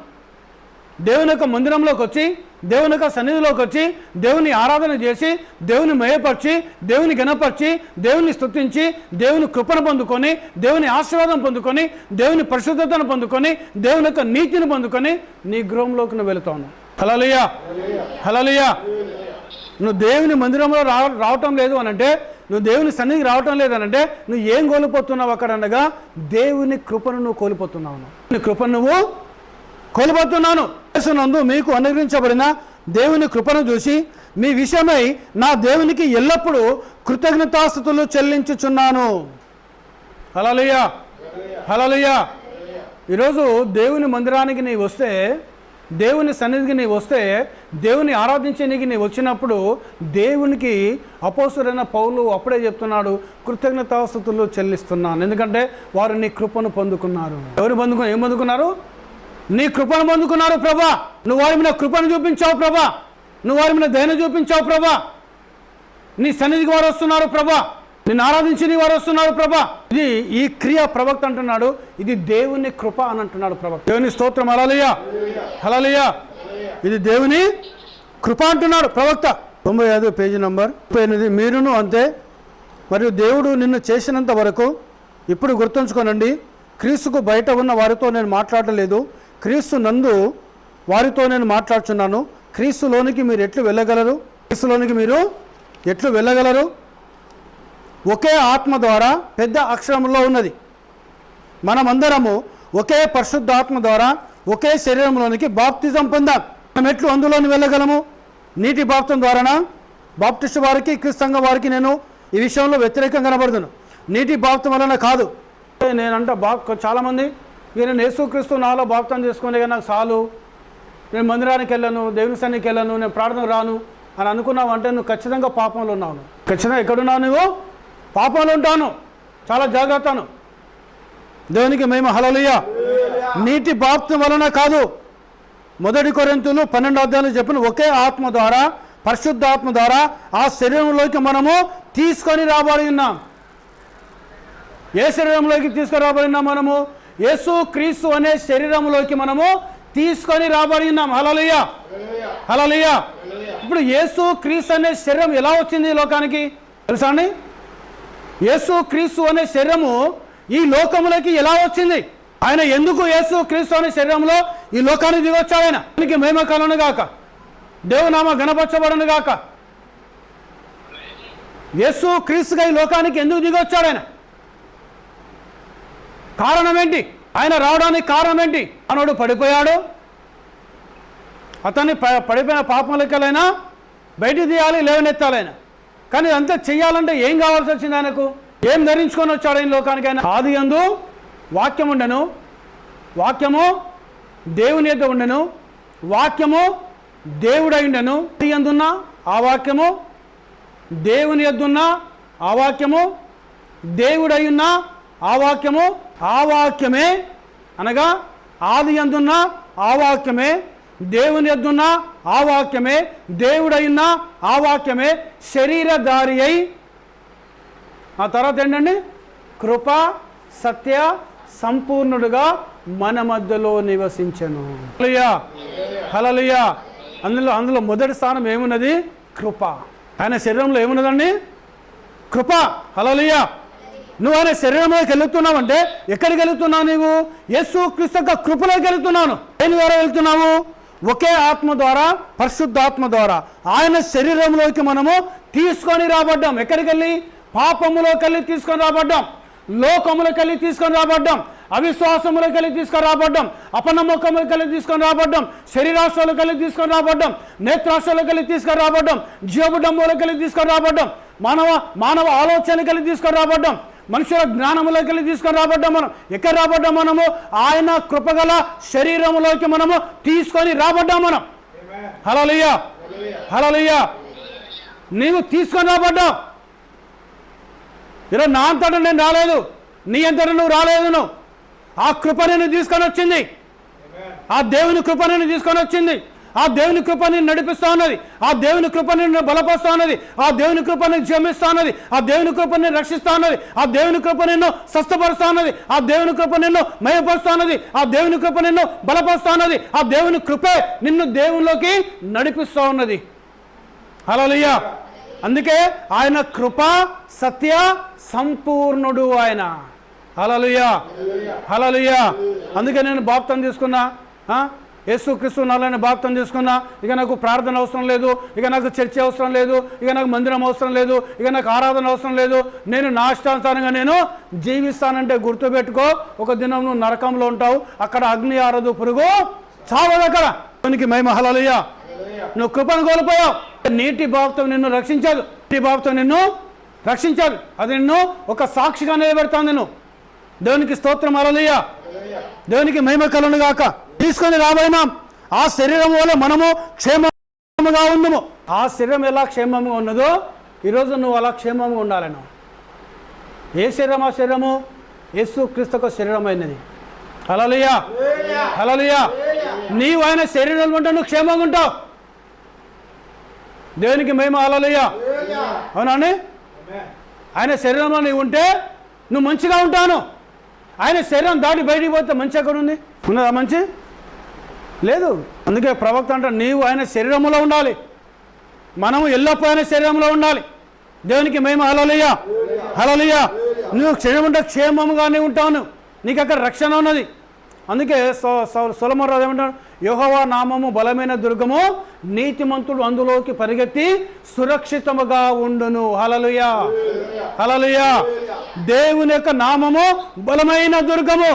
[SPEAKER 1] దేవుని యొక్క మందిరంలోకి వచ్చి, దేవుని యొక్క సన్నిధిలోకి వచ్చి, దేవుని ఆరాధన చేసి, దేవుని మయపరిచి, దేవుని గణపరిచి, దేవుని స్తుతించి, దేవుని కృపను పొందుకొని, దేవుని ఆశీర్వాదం పొందుకొని, దేవుని పరిశుద్ధతను పొందుకొని, దేవుని యొక్క నీతిని పొందుకొని నీ గృహంలోకి నువ్వు వెళుతావు. హల్లెలూయా, హల్లెలూయా. నువ్వు దేవుని మందిరంలో రావటం లేదు అనంటే, నువ్వు దేవుని సన్నిధికి రావటం లేదనంటే నువ్వు ఏం కోల్పోతున్నావు అక్కడ అనగా దేవుని కృపను నువ్వు కోల్పోతున్నావు. నీ కృపను నువ్వు కోల్పోతున్నాను. యేసునందు మీకు అనుగ్రహించబడిన దేవుని కృపను చూసి మీ విషయమై నా దేవునికి ఎల్లప్పుడూ కృతజ్ఞతాస్తుతులు చెల్లించుచున్నాను. హల్లెలూయా, హల్లెలూయా. ఈరోజు దేవుని మందిరానికి నీ వస్తే, దేవుని సన్నిధికి నీ వస్తే, దేవుని ఆరాధించడానికి నీ వచ్చినప్పుడు దేవునికి అపోస్తలుడైన పౌలు అప్పుడే చెప్తున్నాడు, కృతజ్ఞతాస్తుతులు చెల్లిస్తున్నాను. ఎందుకంటే వారు నీ కృపను పొందుకున్నారు. ఏం పొందుకున్నారు? నీ కృపను పొందుకున్నారు ప్రభా. నువ్వు వారి మీద కృపను చూపించావు ప్రభా, నువ్వు వారి మీద దయను చూపించావు ప్రభా. నీ సన్నిధికి వారు వస్తున్నారు ప్రభా, నిన్ను ఆరాధించి నీ వారు వస్తున్నారు ప్రభా. ఇది ఈ క్రియ ప్రవక్త అంటున్నాడు, ఇది దేవుని కృప అని అంటున్నాడు ప్రవక్త. దేవుని స్తోత్రం. హల్లెలూయా, హల్లెలూయా. ఇది దేవుని కృప అంటున్నాడు ప్రవక్త. 95 పేజీ నంబర్ 38. మీరును అంతే, మరియు దేవుడు నిన్ను చేసినంత వరకు ఇప్పుడు గుర్తుంచుకోనండి, క్రీస్తుకు బయట ఉన్న వారితో నేను మాట్లాడలేదు, క్రీస్తు నందు వారితో నేను మాట్లాడుచున్నాను. క్రీస్తులోనికి మీరు ఎట్లు వెళ్ళగలరు? క్రీస్తులోనికి మీరు ఎట్లు వెళ్ళగలరు? ఒకే ఆత్మ ద్వారా, పెద్ద అక్షరంలో ఉన్నది, మనమందరము ఒకే పరిశుద్ధాత్మ ద్వారా ఒకే శరీరంలోనికి బాప్తిజం పొందాం. మనం ఎట్లు అందులోని వెళ్ళగలము? నీటి బాప్తిజం ద్వారానా? బాప్టిస్టు వారికి, క్రీస్తు సంఘం వారికి నేను ఈ విషయంలో వ్యతిరేకంగా కనబడుతున్నాను. నీటి బాప్తిజం వలన కాదు. నేనంట చాలామంది నేను యేసుక్రీస్తు నాలో బాప్తిజం చేసుకునే కానీ నాకు చాలు, నేను మందిరానికి వెళ్ళను, దేవుని సన్నిధికి వెళ్ళను, నేను ప్రార్థనకు రాను అని అనుకున్నావు అంటే నువ్వు ఖచ్చితంగా పాపంలో ఉన్నావు. ఖచ్చితంగా ఎక్కడున్నావు? నువ్వు పాపంలో ఉంటాను. చాలా జాగ్రత్తను. దేవునికి మహిమ. హల్లెలూయా. నీటి బాప్తిజం వలన కాదు. 1 కొరింథీయులు 12వ అధ్యాయంలో చెప్పిన ఒకే ఆత్మ ద్వారా, పరిశుద్ధాత్మ ద్వారా ఆ శరీరంలోకి మనము తీసుకొని రాబడి ఉన్నాం. ఏ శరీరంలోకి తీసుకురాబడి ఉన్నాం? మనము యేసు క్రీస్తు అనే శరీరంలోకి మనము తీసుకొని రాబడి ఉన్నాం. హల్లెలూయా, హల్లెలూయా. ఇప్పుడు యేసు క్రీస్తు అనే శరీరం ఎలా వచ్చింది ఈ లోకానికి తెలుసా అండి? యేసు క్రీస్తు అనే శరీరము ఈ లోకంలోకి ఎలా వచ్చింది? ఆయన ఎందుకు యేసు క్రీస్తు అనే శరీరంలో ఈ లోకానికి దిగొచ్చాడు? ఆయన ఆయనకి మహిమ కలుగును గాక, దేవునామ గణపరచబడును గాక. యేసు క్రీస్తుగా ఈ లోకానికి ఎందుకు దిగొచ్చాడు? ఆయన కారణం ఏంటి? ఆయన రావడానికి కారణం ఏంటి? మనోడు పడిపోయాడు, అతన్ని పడిపోయిన పాపములకైనా బయటికి తీయాలి, లేవనెత్తాలైనా. కానీ అంతా చెయ్యాలంటే ఏం కావాల్సి వచ్చింది? ఆయనకు ఏం ధరించుకొని వచ్చాడు ఈ లోకానికి? ఆయన ఆది యందు వాక్యం ఉండెను, వాక్యము దేవుని యొద్ద ఉండెను, వాక్యము దేవుడై ఉండెను. ఆది యందున్న ఆ వాక్యము దేవుని యొద్దున్న ఆ వాక్యము దేవుడై ఉన్న ఆ వాక్యము, ఆ వాక్యమే అనగా ఆది యందున్న ఆ వాక్యమే, దేవుని యొద్దున్న ఆ వాక్యమే, దేవుడైన ఆ వాక్యమే శరీరధారి అయి, ఆ తర్వాత ఏంటండి, కృప సత్య సంపూర్ణుడుగా మన మధ్యలో నివసించెను. హల్లెలూయా, హల్లెలూయా. అందులో మొదటి స్థానం ఏమున్నది? కృప. ఆయన శరీరంలో ఏమున్నదండి? కృప. హల్లెలూయా. నువ్వు ఆయన శరీరంలోకి వెళుతున్నావంటే ఎక్కడికి వెళుతున్నావు? నీవు యేసు క్రీస్తు యొక్క కృపలోకి వెళుతున్నాను. దేని ద్వారా వెళ్తున్నావు? ఒకే ఆత్మ ద్వారా, పరిశుద్ధాత్మ ద్వారా ఆయన శరీరంలోకి మనము తీసుకొని రాబడ్డాం. ఎక్కడికి వెళ్ళి? పాపములోకి వెళ్ళి తీసుకొని రాబడ్డాం, లోకములోకి వెళ్ళి తీసుకొని రాబడ్డాం, అవిశ్వాసములోకి వెళ్ళి తీసుకొని రాబడ్డాం, అపనమ్మకములోకి వెళ్ళి తీసుకొని రాబడ్డాం, శరీరాశ్రలోకి వెళ్ళి తీసుకొని రాబడ్డాం, నేత్రాశ్రలోకి వెళ్ళి తీసుకొని రాబడ్డాం, జీవడంలోకి వెళ్ళి తీసుకొని రాబడ్డాం, మానవ ఆలోచనకి వెళ్ళి తీసుకొని రాబడ్డాం, మనుషుల జ్ఞానములోకి వెళ్ళి తీసుకొని రాబడ్డాం. మనం ఎక్కడ రాబడ్డాం? మనము ఆయన కృపగల శరీరములోకి మనము తీసుకొని రాబడ్డాం. మనం హల్లెలూయా, హల్లెలూయా. నీవు తీసుకొని రాబడ్డావు. ఈరోజు నా అంతటా నేను రాలేదు, నీ అంతటా నువ్వు రాలేదు. నువ్వు ఆ కృప నేను తీసుకొని వచ్చింది, ఆ దేవుని కృప నేను తీసుకొని వచ్చింది. ఆ దేవుని కృప నేను నడిపిస్తా ఉన్నది, ఆ దేవుని కృప నేను బలపరుస్తా ఉన్నది, ఆ దేవుని కృప నేను క్షమిస్తా ఉన్నది, ఆ దేవుని కృప నేను రక్షిస్తా ఉన్నది, ఆ దేవుని కృప నిన్ను స్వస్థపరుస్తా ఉన్నది, ఆ దేవుని కృప నిన్ను మయపరుస్తా ఉన్నది, ఆ దేవుని కృప నిన్ను బలపరుస్తా ఉన్నది, ఆ దేవుని కృపే నిన్ను దేవునిలోకి నడిపిస్తా ఉన్నది. హల్లెలూయా. అందుకే ఆయన కృప సత్య సంపూర్ణుడు ఆయన. హల్లెలూయా, హల్లెలూయా. అందుకే నేను బాప్తిసం తీసుకున్నా, యేసు క్రీస్తు నాలోనే బాప్తిసం తీసుకున్నా. ఇక నాకు ప్రార్థన అవసరం లేదు, ఇక నాకు చర్చ అవసరం లేదు, ఇక నాకు మందిరం అవసరం లేదు, ఇక నాకు ఆరాధన అవసరం లేదు. నేను నా ఇష్టానుసారంగా నేను జీవిస్తానంటే గుర్తుపెట్టుకో, ఒక దినం నువ్వు నరకంలో ఉంటావు. అక్కడ అగ్ని ఆరదు, పురుగు చావదు. అక్కడ దేవునికి మహిమ. హల్లెలూయా. నువ్వు కృపను కోల్పోయావు. నీటి బాప్తిసం నిన్ను రక్షించదు, నీటి బాప్తిసం నిన్ను రక్షించదు. అది నిన్ను ఒక సాక్షిగా నిలబెడతాను. నేను దేవునికి స్తోత్రం. హల్లెలూయా. దేవునికి మహిమ కలుగును గాక. తీసుకొని రాబోయినాం. ఆ శరీరం వల్ల మనము క్షేమంగా ఉన్నాము. ఆ శరీరం ఎలా క్షేమంగా ఉన్నదో ఈరోజు నువ్వు అలా క్షేమంగా ఉండాలను. ఏ శరీరం? ఆ శరీరము యేసు క్రీస్తుకు శరీరమైనది. హల్లెలూయా, హల్లెలూయా. నీవు ఆయన శరీరంలో ఉంటే నువ్వు క్షేమంగా ఉంటావు. దేవునికి మహిమ. హల్లెలూయా. అవునండి. ఆయన శరీరంలో నీవు ఉంటే నువ్వు మంచిగా ఉంటాను. ఆయన శరీరం దాటి బయటికి పోతే మంచి ఎక్కడ ఉంది? ఉన్నదా మంచి? లేదు. అందుకే ప్రవక్త అంటాడు, నీవు ఆయన శరీరంలో ఉండాలి, మనము ఎల్లప్పుడూ ఆయన శరీరంలో ఉండాలి. దేవునికి మహిమ. హల్లెలూయా, హల్లెలూయా. నువ్వు క్షేమం ఉంటే క్షేమంగానే ఉంటావు, నీకు అక్కడ రక్షణ ఉన్నది. అందుకే సొలొమోను రాజు ఏమంటాడు? యెహోవా నామము బలమైన దుర్గము, నీతిమంతుడు అందులోకి పరిగెత్తి సురక్షితముగా ఉండును. హల్లెలూయా, హల్లెలూయా. దేవుని యొక్క నామము బలమైన దుర్గము.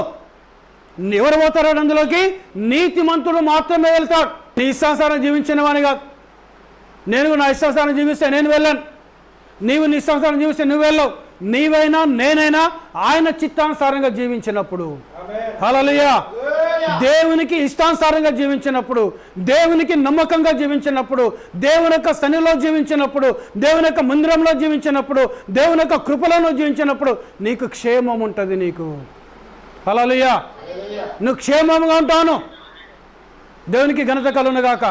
[SPEAKER 1] ఎవరు పోతారు అందులోకి? నీతిమంతుడు మాత్రమే వెళ్తాడు. నీ ఇష్టానుసారం జీవించిన వాని కాదు. నేను నా ఇష్టానుసారం జీవిస్తే నేను వెళ్ళాను, నీవు నీ ఇష్టానుసారం జీవిస్తే నువ్వు వెళ్ళవు. నీవైనా నేనైనా ఆయన చిత్తానుసారంగా జీవించినప్పుడు, హల్లెలూయా, దేవునికి ఇష్టానుసారంగా జీవించినప్పుడు, దేవునికి నమ్మకంగా జీవించినప్పుడు, దేవుని యొక్క సన్నిధిలో జీవించినప్పుడు, దేవుని యొక్క మందిరంలో జీవించినప్పుడు, దేవుని యొక్క కృపలో జీవించినప్పుడు నీకు క్షేమం ఉంటుంది. నీకు హల్లెలూయా, నువ్వు క్షేమంగా ఉంటాను. దేవునికి ఘనత కలుగును గాక.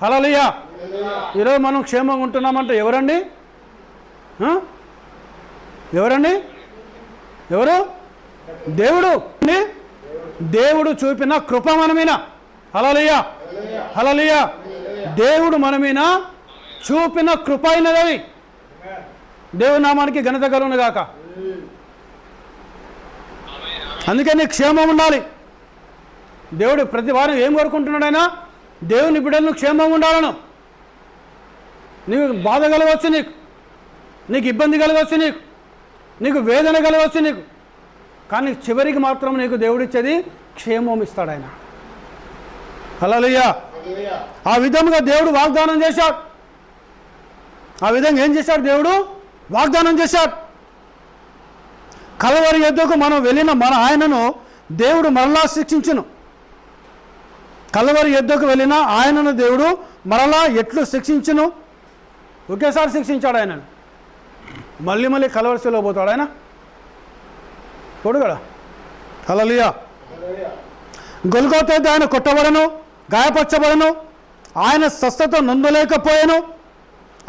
[SPEAKER 1] హల్లెలూయా. ఈరోజు మనం క్షేమంగా ఉంటున్నామంటే ఎవరండి? ఎవరండి? ఎవరు? దేవుడు. దేవుడు చూపిన కృప మనమీన. హల్లెలూయా, హల్లెలూయా. దేవుడు మనమీన చూపిన కృప అయినది. దేవుని నామానికి ఘనత కలుగును గాక. అందుకే నీకు క్షేమం ఉండాలి. దేవుడు ప్రతి వారం ఏం కోరుకుంటున్నాడు? ఆయన దేవుని బిడ్డలను క్షేమం ఉండాలను. నీకు బాధ కలగవచ్చు, నీకు ఇబ్బంది కలగవచ్చు, నీకు వేదన కలగవచ్చు, కానీ చివరికి మాత్రం నీకు దేవుడిచ్చేది క్షేమం ఇస్తాడు ఆయన. హల్లెలూయా. ఆ విధంగా దేవుడు వాగ్దానం చేశాడు. ఆ విధంగా ఏం చేశాడు? దేవుడు వాగ్దానం చేశాడు. కల్వరి యొద్దకు మనం వెళ్ళిన మన ఆయనను దేవుడు మరలా శిక్షించును. కల్వరి యొద్దకు వెళ్ళిన ఆయనను దేవుడు మరలా ఎట్లు శిక్షించును? ఒకేసారి శిక్షించాడు ఆయనను. మళ్ళీ మళ్ళీ కల్వరిశిలో పోతాడు ఆయన? పోడు కదా. హల్లెలూయా. గొల్గోతా ఆయన కొట్టబడను, గాయపరచబడను, ఆయన స్వస్థత నొందలేకపోయాను,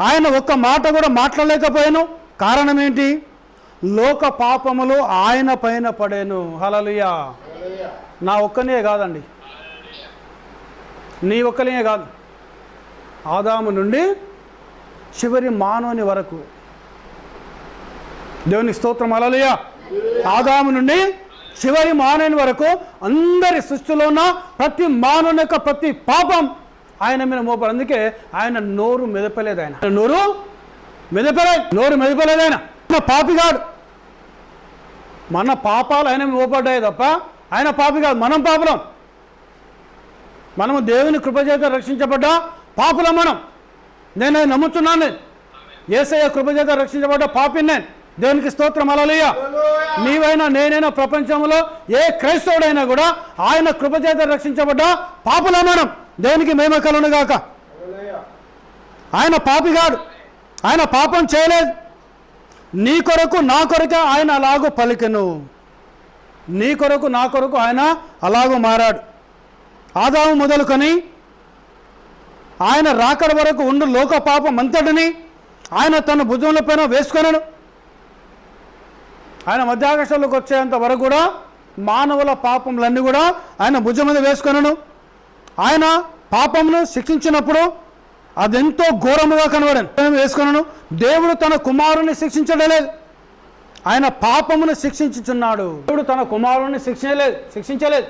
[SPEAKER 1] ఆయన ఒక్క మాట కూడా మాట్లాడలేకపోయాను. కారణం ఏంటి? లోక పాపములు ఆయన పైన పడేను. హల్లెలూయా. నా ఒక్కనే కాదండి, నీ ఒక్కనే కాదు, ఆదాము నుండి చివరి మానవుని వరకు. దేవుని స్తోత్రం. హల్లెలూయా. ఆదాము నుండి చివరి మానవుని వరకు అందరి సృష్టిలో ఉన్న ప్రతి మానవుని యొక్క ప్రతి పాపం ఆయన మీద మోపాడు. అందుకే ఆయన నోరు మెదపలేదు. ఆయన నోరు మెదపలేదు. ఆయన పాపిగాడు. మన పాపాలు ఆయన మోపడ్డాయి తప్ప ఆయన పాపి కాదు. మనం పాపులం. మనము దేవుని కృపచేత రక్షించబడ్డ పాపులం మనం. నేను అది నమ్ముతున్నాను. యేసయ్య కృపచేత రక్షించబడ్డ పాపిని నేను. దేవునికి స్తోత్రం. హల్లెలూయా. నీవైనా నేనైనా ప్రపంచంలో ఏ క్రైస్తవుడైనా కూడా ఆయన కృపచేత రక్షించబడ్డ పాపులం మనం. దేవునికి మహిమ కలుగును గాక. ఆయన పాపి కాదు. ఆయన పాపం చేయలేదు. నీ కొరకు నా కొరకే ఆయన అలాగూ పలికెను. నీ కొరకు నా కొరకు ఆయన అలాగూ మారాడు. ఆదాము మొదలుకొని ఆయన రాకడ వరకు ఉండు లోక పాపం అంతటిని ఆయన తన భుజముల పైన వేసుకొనను. ఆయన మధ్యాకాశంలోకి వచ్చేంత వరకు కూడా మానవుల పాపములన్నీ కూడా ఆయన భుజం మీద వేసుకొనను. ఆయన పాపమును శిక్షించినప్పుడు అదెంతో ఘోరముగా కనబడను వేసుకొనను. దేవుడు తన కుమారుని శిక్షించడలేదు, ఆయన పాపమును శిక్షించుచున్నాడు. దేవుడు తన కుమారుని శిక్షించలేదు.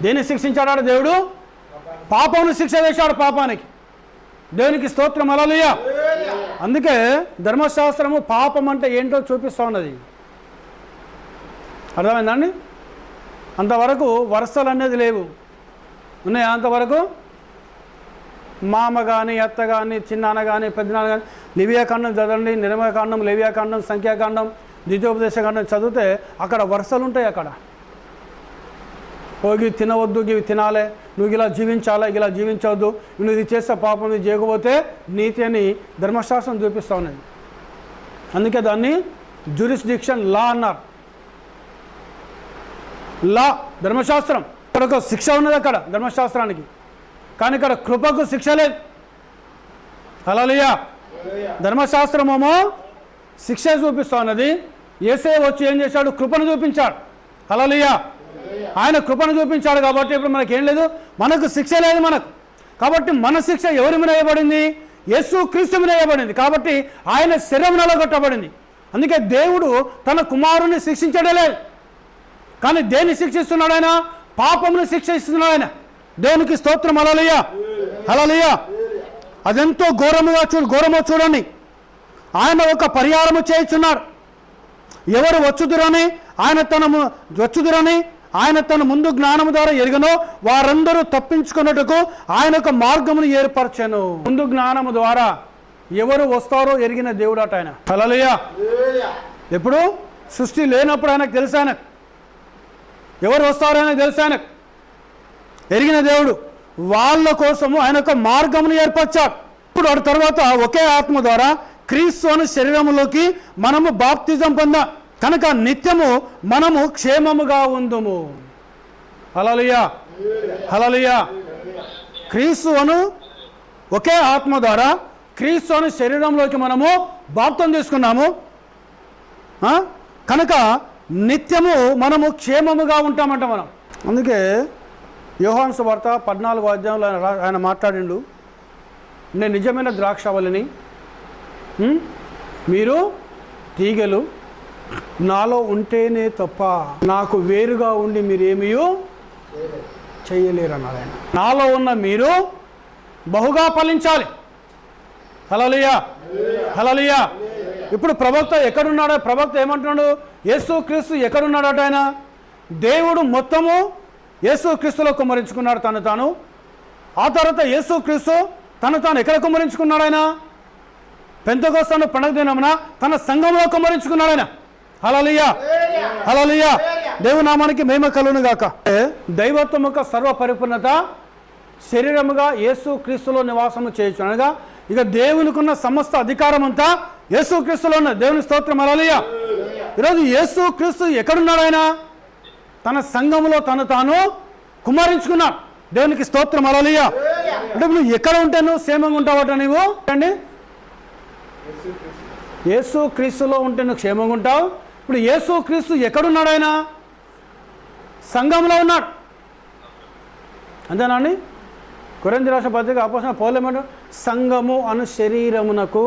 [SPEAKER 1] దేన్ని శిక్షించాడు? దేవుడు పాపమును శిక్ష వేశాడు పాపానికి. దేవునికి స్తోత్రం. హల్లెలూయా. అందుకే ధర్మశాస్త్రము పాపం అంటే ఏంటో చూపిస్తూ ఉన్నది. అర్థమైందండి? అంతవరకు వరుసలు అనేది లేవు. ఉన్నాయా అంతవరకు? మామ కానీ, అత్త కానీ, చిన్నాన్న కానీ, పెద్దనాన్న కానీ, లివియాకాండం చదవండి, నిర్మయకాండం, లేవియాకాండం, సంఖ్యాకాండం, ద్వితీయోపదేశకాండం చదివితే అక్కడ వరుసలు ఉంటాయి. అక్కడ ఇవి తినవద్దు, ఇవి తినాలి, నువ్వు ఇలా జీవించాలా, ఇలా జీవించవద్దు, నువ్వు ఇది చేస్తే పాపం, ఇది చేయకపోతే నీతి అని ధర్మశాస్త్రం చూపిస్తూ ఉన్నది. అందుకే దాన్ని జ్యూరిస్డిక్షన్ లా అన్నారు. లా ధర్మశాస్త్రం. ఇక్కడ ఒక శిక్ష ఉన్నది అక్కడ ధర్మశాస్త్రానికి, కానీ ఇక్కడ కృపకు శిక్ష లేదు. హల్లెలూయా. ధర్మశాస్త్రమేమో శిక్ష చూపిస్తూ ఉన్నది. యేసయ్య వచ్చి ఏం చేశాడు? కృపను చూపించాడు. హల్లెలూయా. ఆయన కృపను చూపించాడు కాబట్టి ఇప్పుడు మనకేం లేదు, మనకు శిక్ష లేదు మనకు. కాబట్టి మన శిక్ష ఎవరి మీద వేయబడింది? యేసు క్రీస్తు మీద వేయబడింది. కాబట్టి ఆయన శరీరం నలగొట్టబడింది. అందుకే దేవుడు తన కుమారుని శిక్షించడం లేదు, కానీ దేన్ని శిక్షిస్తున్నాడు? ఆయన పాపమును శిక్షిస్తున్నాడు ఆయన. దేవునికి స్తోత్రం. హల్లెలూయా. హల్లెలూయా. అదెంతో ఘోరమో చూడండి. ఆయన ఒక పరిహారము చేయించున్నాడు. ఎవరు వచ్చుదురని ఆయన తన ముందు జ్ఞానము ద్వారా ఎరుగనో వారందరూ తప్పించుకున్నట్టుకు ఆయన ఒక మార్గమును ఏర్పరచాను. ముందు జ్ఞానము ద్వారా ఎవరు వస్తారో ఎరిగిన దేవుడు అట ఆయన. హల్లెలూయా. ఎప్పుడు? సృష్టి లేనప్పుడు ఆయనకు తెలుసు. ఆయనకు ఎవరు వస్తారో ఆయనకు తెలుసు. ఆయనకు ఎరిగిన దేవుడు. వాళ్ళ కోసము ఆయన ఒక మార్గమును ఏర్పరచాడు. ఇప్పుడు ఆ తర్వాత ఒకే ఆత్మ ద్వారా క్రీస్తు అను శరీరములోకి మనము బాప్తిజం పొందాం కనుక నిత్యము మనము క్షేమముగా ఉందుము. హల్లెలూయా. హల్లెలూయా. క్రీస్తు అను ఒకే ఆత్మ ద్వారా క్రీస్తు అను శరీరంలోకి మనము బాప్తిజం తీసుకున్నాము కనుక నిత్యము మనము క్షేమముగా ఉంటామంట మనం. అందుకే యోహాను సువార్త 14వ అధ్యాయంలో ఆయన మాట్లాడిండు, నేను నిజమైన ద్రాక్షావళిని, మీరు తీగలు. నాలో ఉంటేనే తప్ప నాకు వేరుగా ఉండి మీరేమీ చేయలేరు అన్నాడు ఆయన. నాలో ఉన్న మీరు బహుగా ఫలించాలి. హల్లెలూయా, హల్లెలూయా. ఇప్పుడు ప్రవక్త ఎక్కడున్నాడో, ప్రవక్త ఏమంటున్నాడు? యేసుక్రీస్తు ఎక్కడున్నాడట? ఆయన దేవుడు మొత్తము యేసుక్రీస్తులో కుమ్మరించుకున్నాడు తను తాను. ఆ తర్వాత యేసుక్రీస్తు తను తాను ఎక్కడ కుమ్మరించుకున్నాడు? ఆయన పెంతెకొస్తు పండగ దినమున తన సంఘంలో కుమ్మరించుకున్నాడు ఆయన. హల్లెలూయా, హల్లెలూయా. దేవుని నామానికి మహిమ కలుగును గాక. దైవత్వం యొక్క సర్వ పరిపూర్ణత శరీరముగా యేసుక్రీస్తులో నివాసము చేయొచ్చు. అనగా ఇక దేవునికి ఉన్న సమస్త అధికారం అంతా యేసుక్రీస్తులో ఉన్నది. దేవుని స్తోత్రం, హల్లెలూయా. ఈరోజు యేసుక్రీస్తు ఎక్కడున్నాడు? ఆయన తన సంఘములో తను తాను కుమ్మరించుకున్నాడు. దేవునికి స్తోత్రం, హల్లెలూయా. అంటే నువ్వు ఎక్కడ ఉంటే నువ్వు క్షేమంగా ఉంటావట. నువ్వు అండి యేసుక్రీస్తులో ఉంటే నువ్వు క్షేమంగా ఉంటావు. ఇప్పుడు యేసుక్రీస్తు ఎక్కడున్నాడు? ఆయన సంఘంలో ఉన్నాడు. అంతేనా అండి? కొరింథీ రాసిన పత్రిక అపోస్తలుడైన పౌలు ఏమంటాడు? సంఘము అను శరీరమునకు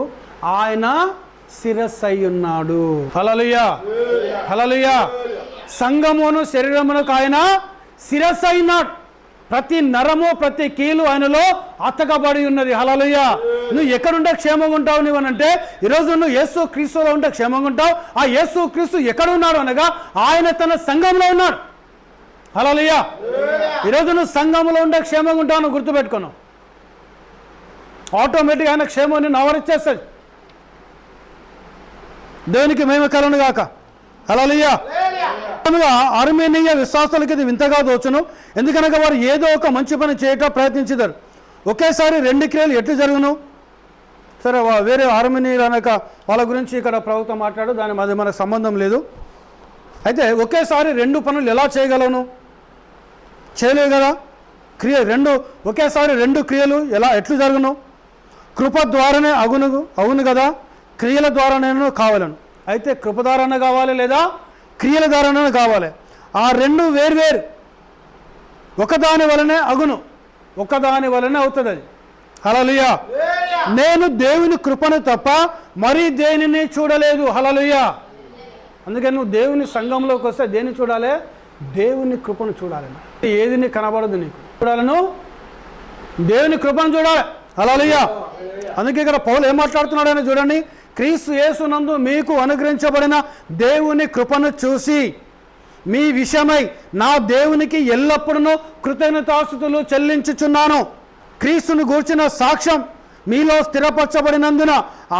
[SPEAKER 1] ఆయన శిరస్సై ఉన్నాడు. హల్లెలూయా, హల్లెలూయా. సంఘమును శరీరమునకు ఆయన శిరస్సై ఉన్నాడు. ప్రతి నరము ప్రతి కీలు ఆయనలో అతకబడి ఉన్నది. హల్లెలూయా. నువ్వు ఎక్కడుంటే క్షేమంగా ఉంటావు నువ్వు అని అంటే, ఈరోజు నువ్వు యేసుక్రీస్తులో ఉంటే క్షేమంగా ఉంటావు. ఆ యేసుక్రీస్తు ఎక్కడ ఉన్నాడు అనగా ఆయన తన సంఘంలో ఉన్నాడు. హల్లెలూయా. ఈరోజు నువ్వు సంఘంలో ఉంటే క్షేమంగా ఉంటావు. నువ్వు గుర్తుపెట్టుకున్నావు. ఆటోమేటిక్గా ఆయన క్షేమం నిన్ను ఆవరించేస్తుంది. దేవునికి మహిమ కలుగును గాక. హల్లెలూయా. అర్మేనియా విశ్వాసాలకి ఇది వింతగా దోచును. ఎందుకనగా వారు ఏదో ఒక మంచి పని చేయటం ప్రయత్నించారు. ఒకేసారి రెండు క్రియలు ఎట్లు జరుగును? సరే, వేరే ఆర్మేనియా అనక వాళ్ళ గురించి ఇక్కడ ప్రభుత్వం మాట్లాడు, దాని అది మనకు సంబంధం లేదు. అయితే ఒకేసారి రెండు పనులు ఎలా చేయగలను? చేయలేవు కదా. ఒకేసారి రెండు క్రియలు ఎట్లు జరుగును? కృప ద్వారానే అవును కదా, క్రియల ద్వారానే కావాలను. అయితే కృప ద్వారానే కావాలి లేదా క్రియల ద్వారానే కావాలి. ఆ రెండు వేర్వేరు. ఒకదాని వలనే అగును, ఒకదాని వలనే అవుతుంది అది. హల్లెలూయా. నేను దేవుని కృపను తప్ప మరీ దేనిని చూడలేదు. హల్లెలూయా. అందుకని నువ్వు దేవుని సంఘంలోకి వస్తే దేన్ని చూడాలి? దేవుని కృపను చూడాలి. ఏది నీ కనబడదు నీకు చూడాలను, దేవుని కృపను చూడాలి. హల్లెలూయా. అందుకే ఇక్కడ పౌలు ఏం మాట్లాడుతున్నాడు అని చూడండి. క్రీస్తు యేసునందు మీకు అనుగ్రహించబడిన దేవుని కృపను చూసి మీ విషయమై నా దేవునికి ఎల్లప్పుడూ కృతజ్ఞతాస్తుతులు చెల్లించుచున్నాను. క్రీస్తును గూర్చిన సాక్ష్యం మీలో స్థిరపరచబడినందున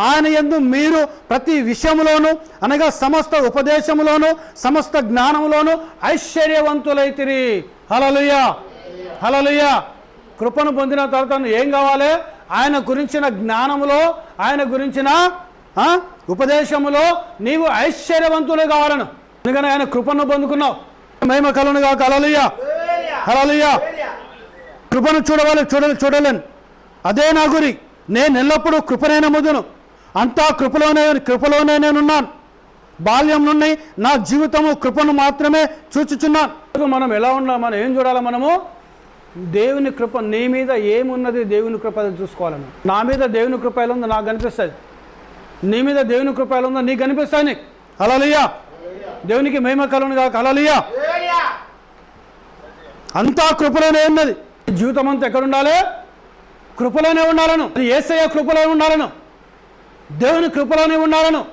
[SPEAKER 1] ఆయన యందు మీరు ప్రతి విషయములోను అనగా సమస్త ఉపదేశములోను సమస్త జ్ఞానములోను ఐశ్వర్యవంతులైతిరి. హల్లెలూయా, హల్లెలూయా. కృపను పొందిన తర్వాత ఏం కావాలి? ఆయన గురించిన జ్ఞానములో, ఆయన గురించిన ఉపదేశములో నీవు ఐశ్వర్యవంతులు కావాలను. ఎందుకని ఆయన కృపను పొందుకున్నావు. మహిమ కలుగును గాక. హల్లెలూయా, హల్లెలూయా. కృపను చూడలేను. అదే నా గురి. నేను ఎల్లప్పుడూ కృపనే నమ్ముదును. అంతా కృపలోనే నేనున్నాను. బాల్యం నుండి నా జీవితము కృపను మాత్రమే చూచుచున్నాను. మనం ఎలా ఉండాలి? మనం ఏం చూడాలి? మనము దేవుని కృప. నీ మీద ఏమున్నది? దేవుని కృప చూసుకోవాలను. నా మీద దేవుని కృప ఎలా ఉందో నాకు కనిపిస్తుంది. నీ మీద దేవుని కృప ఎలా ఉందో నీకు కనిపిస్తుంది. హల్లెలూయా. దేవునికి మహిమ కలుగును గాక. హల్లెలూయా. అంతా కృపలోనే ఉన్నది. జీవితం అంతా ఎక్కడ ఉండాలి? కృపలోనే ఉండాలను. యేసయ్య కృపలో ఉండాలను, దేవుని కృపలోనే ఉండాలను.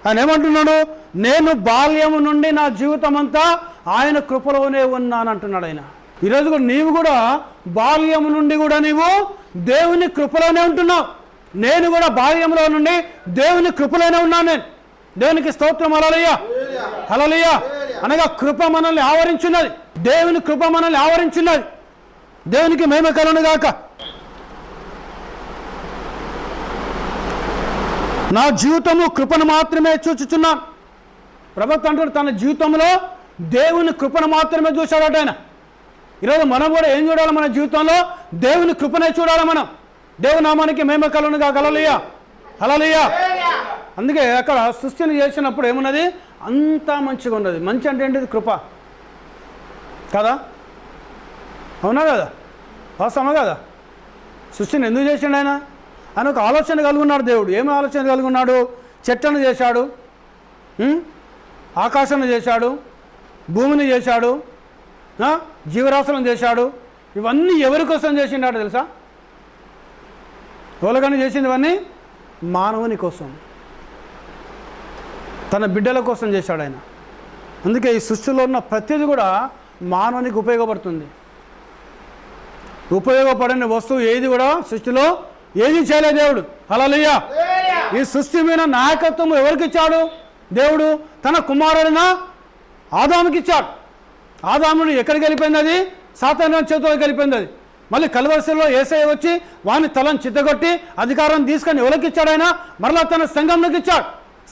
[SPEAKER 1] ఆయన ఏమంటున్నాడు? నేను బాల్యము నుండి నా జీవితం అంతా ఆయన కృపలోనే ఉన్నానంటున్నాడు ఆయన. ఈరోజు కూడా నీవు కూడా బాల్యము నుండి కూడా నీవు దేవుని కృపలోనే ఉంటున్నావు. నేను కూడా బాల్యంలో నుండి దేవుని కృపలోనే ఉన్నాను. నేను దేవునికి స్తోత్రం. హల్లెలూయా, హల్లెలూయా. అనగా కృప మనల్ని ఆవరించున్నది. దేవుని కృప మనల్ని ఆవరించున్నది. దేవునికి మహిమ కలుగును గాక. నా జీవితము కృపను మాత్రమే చూచుచున్నాను. ప్రభుత్వం అంటాడు తన జీవితంలో దేవుని కృపను మాత్రమే చూశాడట ఆయన. ఈరోజు మనం కూడా ఏం చూడాలి? మన జీవితంలో దేవుని కృపనే చూడాలి. మనం దేవుని నామానికి మహిమ కలుగును గాక. హల్లెలూయా, హల్లెలూయా. అందుకే అక్కడ సృష్టిని చేసినప్పుడు ఏమున్నది? అంతా మంచిగా ఉన్నది. మంచి అంటే ఏంటిది? కృప కదా. అవునా కదా? వాస్తవమా కదా? సృష్టిని ఎందుకు చేసిండు ఆయన? ఆయన ఒక ఆలోచన కలిగి ఉన్నాడు దేవుడు. ఏమి ఆలోచన కలిగి ఉన్నాడు? చెట్లను చేశాడు, ఆకాశాన్ని చేశాడు, భూమిని చేశాడు, జీవరాశులను చేశాడు. ఇవన్నీ ఎవరి కోసం చేసిండాడు తెలుసా? ఎవరికైనా చేసింది ఇవన్నీ మానవుని కోసం, తన బిడ్డల కోసం చేశాడు ఆయన. అందుకే ఈ సృష్టిలో ఉన్న ప్రతిదీ కూడా మానవునికి ఉపయోగపడుతుంది. ఉపయోగపడని వస్తువు ఏది కూడా సృష్టిలో ఏది చేయలేదు దేవుడు. హల్లెలూయా. ఈ సృష్టి మీద నాయకత్వం ఎవరికి ఇచ్చాడు? దేవుడు తన కుమారుడిన ఆదాముకి ఇచ్చాడు. ఆదాముని ఎక్కడికి వెళ్ళిపోయింది? అది సాతాను చేతుల్లోకి వెళ్ళిపోయింది. అది మళ్ళీ కల్వరిశిలో యేసయ్య వచ్చి వాని తలను చిత్తగొట్టి అధికారం తీసుకొని ఎవరికి ఇచ్చాడు? ఆయన మరలా తన సంఘంలోకి ఇచ్చాడు.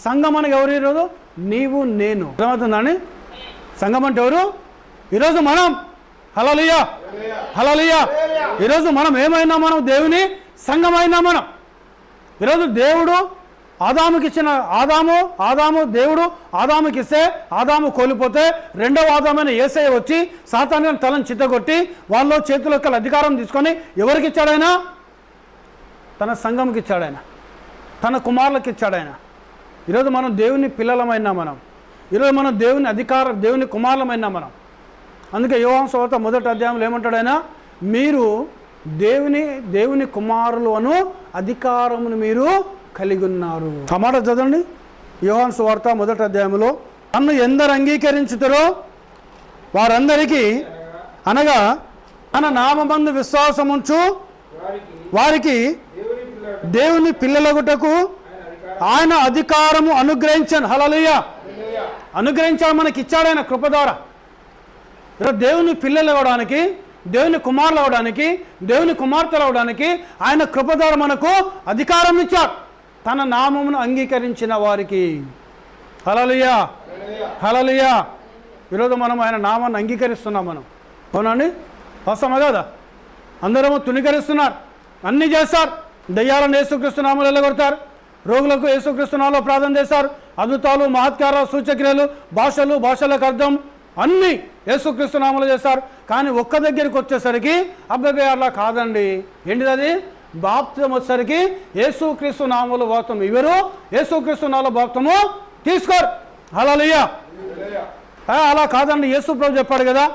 [SPEAKER 1] సంఘం అని ఎవరు? ఈరోజు నీవు నేను. అర్థమవుతుందని సంఘం అంటే ఎవరు? ఈరోజు మనం. హల్లెలూయా, హల్లెలూయా. ఈరోజు మనం ఏమైనా మనం దేవుని సంఘమైనా మనం. ఈరోజు దేవుడు ఆదాముకి ఇచ్చిన దేవుడు ఆదాముకి ఇస్తే ఆదాము కోల్పోతే రెండవ ఆదామైన యేసయ్య వచ్చి సాతాను తలను చిత్తగొట్టి వాళ్ళ చేతులకు అధికారం తీసుకొని ఎవరికి ఇచ్చాడు ఆయన? తన సంఘంకి ఇచ్చాడు ఆయన, తన కుమారులకు ఇచ్చాడు ఆయన. ఈరోజు మనం దేవుని పిల్లలమైనా మనం. ఈరోజు మనం దేవుని కుమారులమైనా మనం. అందుకే యోహాను సువార్త 1వ అధ్యాయంలో ఏమంటాడు ఆయన? మీరు దేవుని కుమారులు అను అధికారమును మీరు కలిగి ఉన్నారు. ఆ మాట చదవండి. యోహాను సువార్త 1వ అధ్యాయంలో, నన్ను ఎందరు అంగీకరించుతారో వారందరికీ, అనగా తన నామమందు విశ్వాసముంచు వారికి దేవుని పిల్లలగుటకు ఆయన అధికారము అనుగ్రహించాను. హల్లెలూయా. అనుగ్రహించాడు, మనకి ఇచ్చాడు ఆయన కృప ద్వారా. దేవుని పిల్లలు అవ్వడానికి, దేవుని కుమారులు అవ్వడానికి, దేవుని కుమార్తెలు అవ్వడానికి ఆయన కృప ద్వారా మనకు అధికారం ఇచ్చాడు, తన నామమును అంగీకరించిన వారికి. హల్లెలూయా, హల్లెలూయా. ఈరోజు మనం ఆయన నామాన్ని అంగీకరిస్తున్నాం మనం. అవునండి, వాస్తవమే కదా? అందరూ తుణీకరిస్తున్నారు, అన్నీ చేస్తారు. దయ్యాలను యేసుక్రీస్తు నామములో వెళ్ళగొడతారు, రోగులకు యేసుక్రీస్తు నామములో ప్రార్థన చేస్తారు, అద్భుతాలు, మహత్కారాలు, సూచక్రియలు, భాషలకు అర్థం అన్నీ యేసుక్రీస్తు నామములో చేస్తారు. కానీ ఒక్క దగ్గరికి వచ్చేసరికి అబ్బాయి అలా కాదండి. ఏంటిది అది? బాప్తిజం వచ్చేసరికి యేసుక్రీస్తు నామములో బాప్తిజం ఇవ్వరు, యేసుక్రీస్తు నామములో బాప్తిజము తీసుకోరు. హల్లెలూయా. అలా కాదండి, యేసు ప్రభు చెప్పాడు కదా,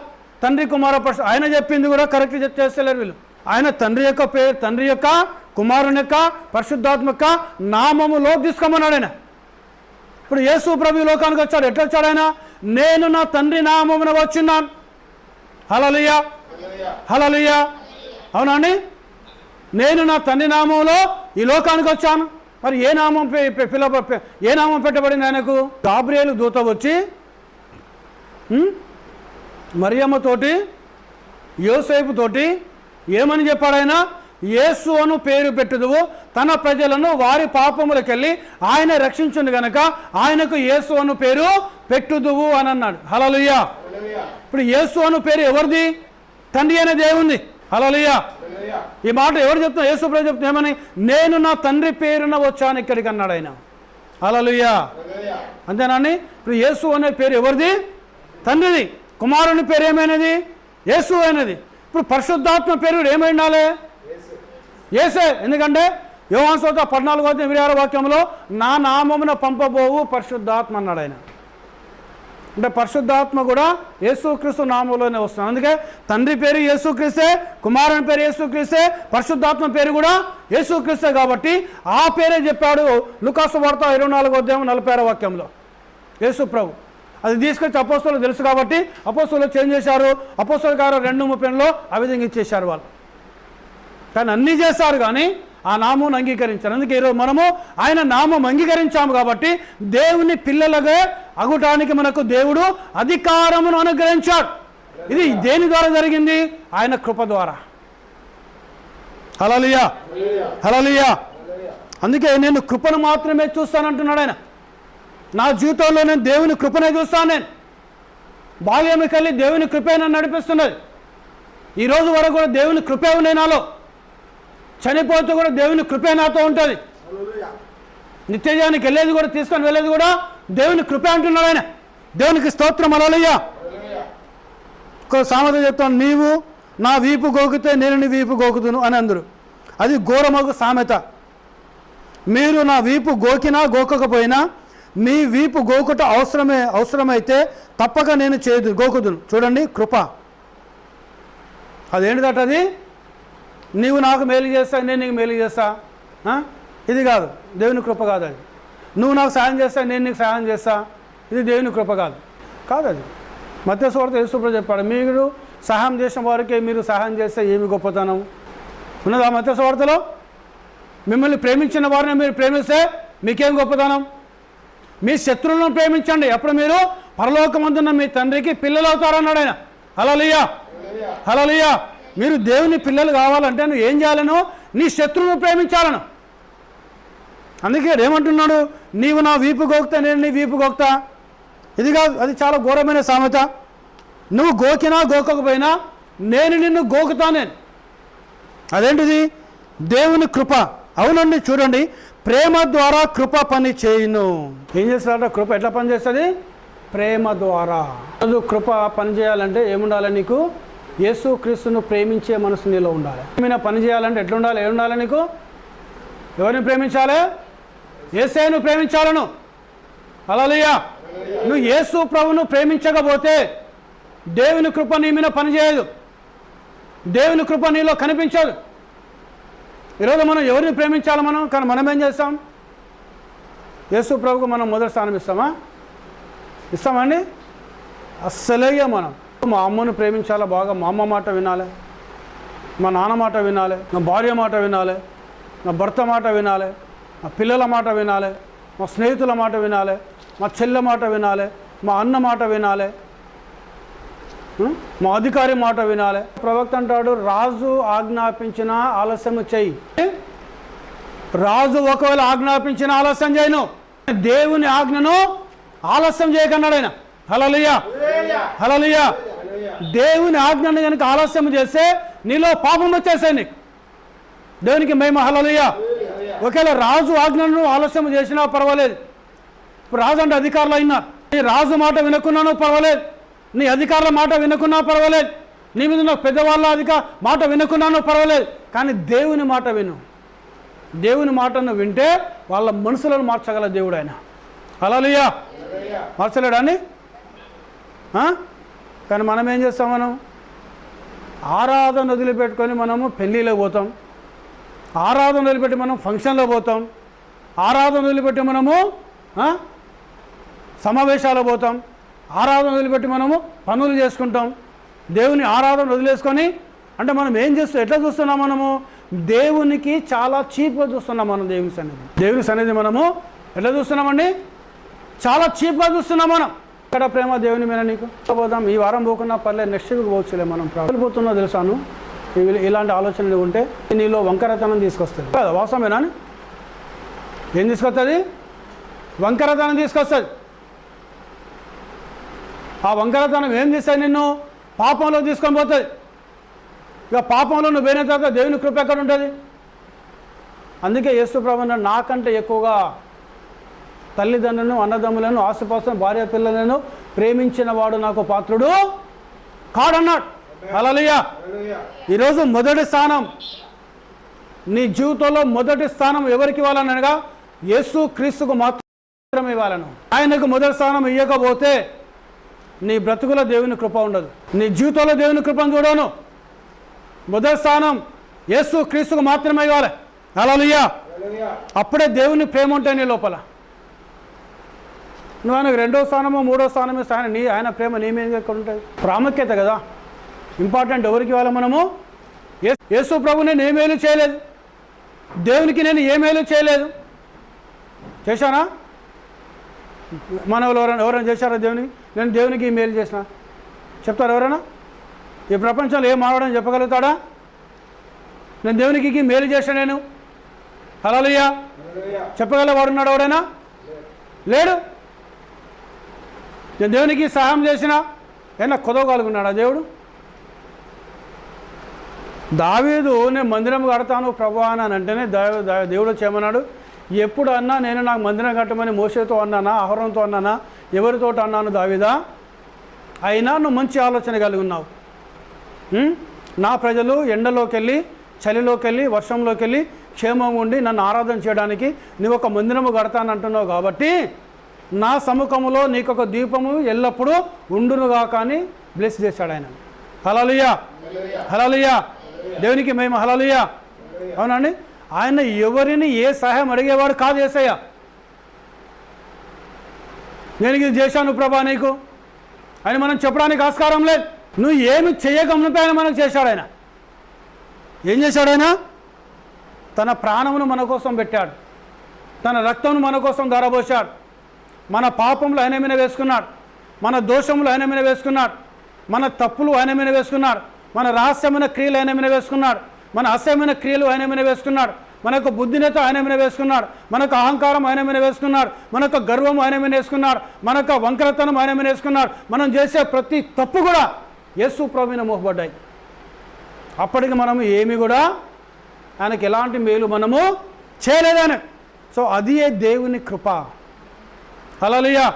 [SPEAKER 1] తండ్రి కుమార ఆయన చెప్పింది కూడా కరెక్ట్ చేస్తలేరు వీళ్ళు. ఆయన తండ్రి యొక్క కుమారుని యొక్క పరిశుద్ధాత్మ యొక్క నామములో తీసుకోమన్నాడు ఆయన. ఇప్పుడు యేసు ప్రభు లోకానికి వచ్చాడు. ఎట్లా వచ్చాడు ఆయన? నేను నా తండ్రి నామమున వచ్చున్నాను. హల్లెలూయా, హల్లెలూయా. అవునండి, నేను నా తండ్రి నామంలో ఈ లోకానికి వచ్చాను. మరి ఏ నామం పెట్టబడింది ఆయనకు? గాబ్రియేలు దూత వచ్చి మరియమ్మతోటి యోసేపుతోటి ఏమని చెప్పాడు ఆయన? యేసు అను పేరు పెట్టుదువు, తన ప్రజలను వారి పాపములకెళ్ళి ఆయన రక్షించును గనక ఆయనకు యేసు అను పేరు పెట్టుదువు అని అన్నాడు. హల్లెలూయా. ఇప్పుడు యేసు అను పేరు ఎవరిది? తండ్రి అనే దేవుంది. హల్లెలూయా. ఈ మాట ఎవరు చెప్తున్నా? యేసు ప్రభు చెప్తున్నా ఏమని? నేను నా తండ్రి పేరున వచ్చాను ఇక్కడికి అన్నాడు ఆయన. హల్లెలూయా. అంతేనాని? ఇప్పుడు యేసు అనే పేరు ఎవరిది? తండ్రిది. కుమారుని పేరు ఏమైనది? యేసు అయినది. ఇప్పుడు పరిశుద్ధాత్మ పేరు ఏమై ఉండాలి? యేసే. ఎందుకంటే యోహాను సువార్త 14:26 వాక్యంలో నా నామమున పంపబోవు పరిశుద్ధాత్మ అన్నాడు ఆయన. అంటే పరిశుద్ధాత్మ కూడా యేసుక్రీస్తు నామంలోనే వస్తుంది. అందుకే తండ్రి పేరు యేసుక్రీస్తే, కుమారుని పేరు యేసుక్రీస్తే, పరిశుద్ధాత్మ పేరు కూడా యేసుక్రీస్తే. కాబట్టి ఆ పేరే చెప్పాడు లూకాసు వార్త 24:46 వాక్యంలో యేసు ప్రభు. అది తీసుకొచ్చి అపోస్తలులకు తెలుసు కాబట్టి అపోస్తలులు చేంజ్ చేశారు. అపోస్తలుల కార్యం 2:30లో ఆ విధంగా ఇచ్చేశారు వాళ్ళు. కానీ అన్నీ చేస్తారు కానీ ఆ నామం అంగీకరించారు. అందుకే ఈరోజు మనము ఆయన నామం అంగీకరించాము కాబట్టి దేవుని పిల్లలుగా అగుటానికి మనకు దేవుడు అధికారమును అనుగ్రహించాడు. ఇది దేని ద్వారా జరిగింది? ఆయన కృప ద్వారా. హల్లెలూయా, హల్లెలూయా. అందుకే నేను కృపను మాత్రమే చూస్తానంటున్నాడు ఆయన. నా జీవితంలో నేను దేవుని కృపనే చూస్తాను. నేను బాల్యమికెళ్ళి దేవుని కృపే నన్ను నడిపిస్తున్నది. ఈరోజు వరకు కూడా దేవుని కృపే ఉన్నాయి నాలో. చనిపోతూ కూడా దేవుని కృపే నాతో ఉంటుంది. నిత్యజానికి వెళ్ళేది కూడా, తీసుకొని వెళ్ళేది కూడా దేవుని కృపే అంటున్నాడు ఆయన. దేవునికి స్తోత్రం. హల్లెలూయా. ఒక సామెత చెప్తాను, నీవు నా వీపు గోకితే నేను నీ వీపు గోకుతును అని అందరు. అది ఘోరమగు సామెత. మీరు నా వీపు గోకినా గోకకపోయినా మీ వీపు గోకుట అవసరమైతే తప్పక నేను గోకుదును. చూడండి, కృప అదేంటిదట? అది నీవు నాకు మేలు చేస్తా, నేను నీకు మేలు చేస్తా, ఇది కాదు. దేవుని కృప కాదు అది. నువ్వు నాకు సహాయం చేస్తా, నేను నీకు సహాయం చేస్తా, ఇది దేవుని కృప కాదు. అది మత్తయి సువార్త యేసుప్రభువు చెప్పాడు, మీరు సహాయం చేసిన వారికి మీరు సహాయం చేస్తే ఏమి గొప్పతనం ఉన్నదా? మత్తయి సువార్తలో మిమ్మల్ని ప్రేమించిన వారిని మీరు ప్రేమిస్తే మీకేం గొప్పతనం? మీ శత్రువులను ప్రేమించండి, అప్పుడు మీరు పరలోకమందున్న మీ తండ్రికి పిల్లలు అవుతారన్నాడు ఆయన. హల్లెలూయా, హల్లెలూయా. మీరు దేవుని పిల్లలు కావాలంటే నువ్వు ఏం చేయాలను? నీ శత్రువును ప్రేమించాలను. అందుకే ఏమంటున్నాడు? నీవు నా వీపు గోక్తా, నేను నీ వీపు గోక్తా. ఇది కాదు, అది చాలా ఘోరమైన సామెత. నువ్వు గోకినా గోకకపోయినా నేను నిన్ను గోకుతానే. అదేంటిది? దేవుని కృప. అవునండి, చూడండి, ప్రేమ ద్వారా కృప పని చేయును. ఏం చేస్తాడట? కృప ఎట్లా పని చేస్తుంది? ప్రేమ ద్వారా. కృప పని చేయాలంటే ఏముండాలి నీకు? యేసు క్రీస్తును ప్రేమించే మనసు నీలో ఉండాలి. ఏమైనా పని చేయాలంటే ఎట్లా ఉండాలి? ఏముండాలి నీకు? ఎవరిని ప్రేమించాలి? యేసును ప్రేమించాలను. హల్లెలూయా. నువ్వు యేసు ప్రభువును ప్రేమించకపోతే దేవుని కృప నీ మీద పనిచేయదు, దేవుని కృప నీలో కనిపించదు. ఈరోజు మనం ఎవరిని ప్రేమించాలి? కానీ మనం ఏం చేస్తాం? యేసు ప్రభువుకు మనం మొదటి స్థానం ఇస్తామా? ఇస్తామండి? అస్సలేగా మనం మా అమ్మను ప్రేమించాలా బాగా. మా అమ్మ మాట వినాలి, మా నాన్న మాట వినాలి, నా భార్య మాట వినాలి, నా భర్త మాట వినాలి, మా పిల్లల మాట వినాలి, మా స్నేహితుల మాట వినాలి, మా చెల్లె మాట వినాలి, మా అన్న మాట వినాలి, మా అధికారి మాట వినాలి. ప్రవక్త అంటాడు, రాజు ఆజ్ఞాపించిన ఆలస్యం చెయ్యి. రాజు ఒకవేళ ఆజ్ఞాపించిన ఆలస్యం చేయను, దేవుని ఆజ్ఞను ఆలస్యం చేయకన్నాడు ఆయన. హల్లెలూయా, హల్లెలూయా. దేవుని ఆజ్ఞను కనుక ఆలస్యం చేస్తే నీలో పాపం వచ్చేసాయి నీకు. దేవునికి మహిమ. హల్లెలూయా. ఒకవేళ రాజు ఆజ్ఞను ఆలస్యం చేసినా పర్వాలేదు. ఇప్పుడు రాజు అంటే అధికారులు అయినారు. నీ రాజు మాట వినకున్నాను పర్వాలేదు, నీ అధికారుల మాట వినకున్నా పర్వాలేదు, నీ మీద ఉన్న పెద్దవాళ్ళ మాట వినకున్నాను పర్వాలేదు, కానీ దేవుని మాట విను. దేవుని మాటను వింటే వాళ్ళ మనసులను మార్చగల దేవుడు ఆయన. హల్లెలూయా. మార్చలేడాన్ని? కానీ మనం ఏం చేస్తాం? మనం ఆరాధన వదిలిపెట్టుకొని మనము పెళ్ళిలో పోతాం, ఆరాధన వదిలిపెట్టి మనం ఫంక్షన్లో పోతాం, ఆరాధన వదిలిపెట్టి మనము సమావేశాలు పోతాం, ఆరాధన వదిలిపెట్టి మనము పనులు చేసుకుంటాం. దేవుని ఆరాధన వదిలేసుకొని అంటే మనం ఏం చేస్తాం? ఎట్లా చూస్తున్నాం? మనము దేవునికి చాలా చీప్గా చూస్తున్నాం. మనం దేవుని సన్నిధి మనము ఎట్లా చూస్తున్నామండి? చాలా చీప్గా చూస్తున్నాం మనం. ఇక్కడ ప్రేమ దేవుని మీద నీకు పోదాం. ఈ వారం పోకున్నా పర్లేదు, నెక్స్ట్ వీక్ పోవచ్చులే. మనం పోతున్నా తెలుసాను. ఇలాంటి ఆలోచనలు ఉంటే నీలో వంకరతనం తీసుకొస్తుంది కదా. వాస్తవమేనా? ఏం తీసుకొస్తుంది? వంకరతనం తీసుకొస్తుంది. ఆ వంకరతనం ఏం చేస్తుంది? నిన్ను పాపంలో తీసుకొని పోతుంది. ఇక పాపంలో నువ్వు పోయిన తర్వాత దేవుని కృప ఎక్కడ ఉంటుంది? అందుకే యేసు ప్రభువు నాకంటే ఎక్కువగా తల్లిదండ్రులను, అన్నదమ్ములను, ఆస్తిపాస్తులను, భార్య పిల్లలను ప్రేమించిన వాడు నాకు పాత్రుడు కాడన్నాడు. హల్లెలూయా. ఈరోజు మొదటి స్థానం నీ జీవితంలో మొదటి స్థానం ఎవరికి ఇవ్వాలని అనగా యేసు క్రీస్తుకు మాత్రమే ఇవ్వాలను. ఆయనకు మొదటి స్థానం ఇవ్వకపోతే నీ బ్రతుకులో దేవుని కృప ఉండదు, నీ జీవితంలో దేవుని కృపను చూడను. మొదటి స్థానం యేసు క్రీస్తుకు మాత్రమే ఇవ్వాలి. హల్లెలూయా. అప్పుడే దేవుని ప్రేమ ఉంటాయి నీ లోపల. నువ్వు ఆయనకు రెండో స్థానమో మూడో స్థానమో ఆయన ప్రేమ నీ మీద ఎక్కడ ఉంటుంది? ప్రాముఖ్యత కదా, ఇంపార్టెంట్ ఎవరికి ఇవ్వాలి? మనము యేసు ప్రభు నేను ఏమేలు చేయలేదు, దేవునికి నేను ఏమేలు చేయలేదు. చేశానా? మనవలు ఎవరైనా చేశారా దేవునికి? నేను దేవునికి ఈ మేలు చేసిన చెప్తారు ఎవరైనా? ఈ ప్రపంచంలో ఏం మానవుడని చెప్పగలుగుతాడా? నేను దేవునికి మేలు చేశాను నేను. హల్లెలూయా. చెప్పగలవాడు ఉన్నాడు ఎవడైనా? లేడు. నేను దేవునికి సహాయం చేసినా ఏమన్నా కొదవగలుగున్నాడా దేవుడు? దావీదు నేను మందిరం కడతాను ప్రభువా అని అంటేనే దేవుడు చేయమన్నాడు. ఎప్పుడు అన్నా నేను నాకు మందిరం కట్టమని మోషేతో అన్నానా, అహరోనుతో అన్నానా, ఎవరితో అన్నాను దావీదా? అయినా నువ్వు మంచి ఆలోచన కలిగి ఉన్నావు. నా ప్రజలు ఎండలోకి వెళ్ళి, చలిలోకి వెళ్ళి, వర్షంలోకి వెళ్ళి క్షేమంగా ఉండి నన్ను ఆరాధన చేయడానికి నువ్వు ఒక మందిరము కడతానంటున్నావు కాబట్టి నా సముఖములో నీకొక దీపము ఎల్లప్పుడూ ఉండునుగా కానీ బ్లెస్ చేశాడు ఆయన. హల్లెలూయా, హల్లెలూయా, దేవునికి మేము హల్లెలూయా. అవునండి, ఆయన ఎవరిని ఏ సహాయం అడిగేవాడు కాదు యేసయ్య. నేను ఇది చేశాను ప్రభా నీకు అని మనం చెప్పడానికి ఆస్కారం లేదు. నువ్వు ఏమి చేయకమునిపై ఆయన మనకు చేశాడు. ఆయన ఏం చేశాడు? ఆయన తన ప్రాణమును మన కోసం పెట్టాడు, తన రక్తమును మన కోసం ధారపోశాడు. మన పాపములు ఆయన మీద వేసుకున్నాడు, మన దోషములు ఆయన మీద వేసుకున్నాడు, మన తప్పులు ఆయన మీద వేసుకున్నాడు, మన రహస్యమైన క్రియలు ఆయన మీద వేసుకున్నాడు, మన అసహ్యమైన క్రియలు ఆయన మీద వేసుకున్నాడు, మనకు బుద్ధినేత ఆయన మీద వేసుకున్నాడు, మనకు అహంకారం ఆయన మీద వేసుకున్నాడు, మనకు గర్వం ఆయన మీద వేసుకున్నాడు, మనకు వంకరతనం ఆయన మీద వేసుకున్నాడు. మనం చేసే ప్రతి తప్పు కూడా యేసు ప్రభువున మోహపడ్డాయి. అప్పటికి మనము ఏమి కూడా ఆయనకి ఎలాంటి మేలు మనము చేయలేదని. సో అది దేవుని కృప. హల్లెలూయా,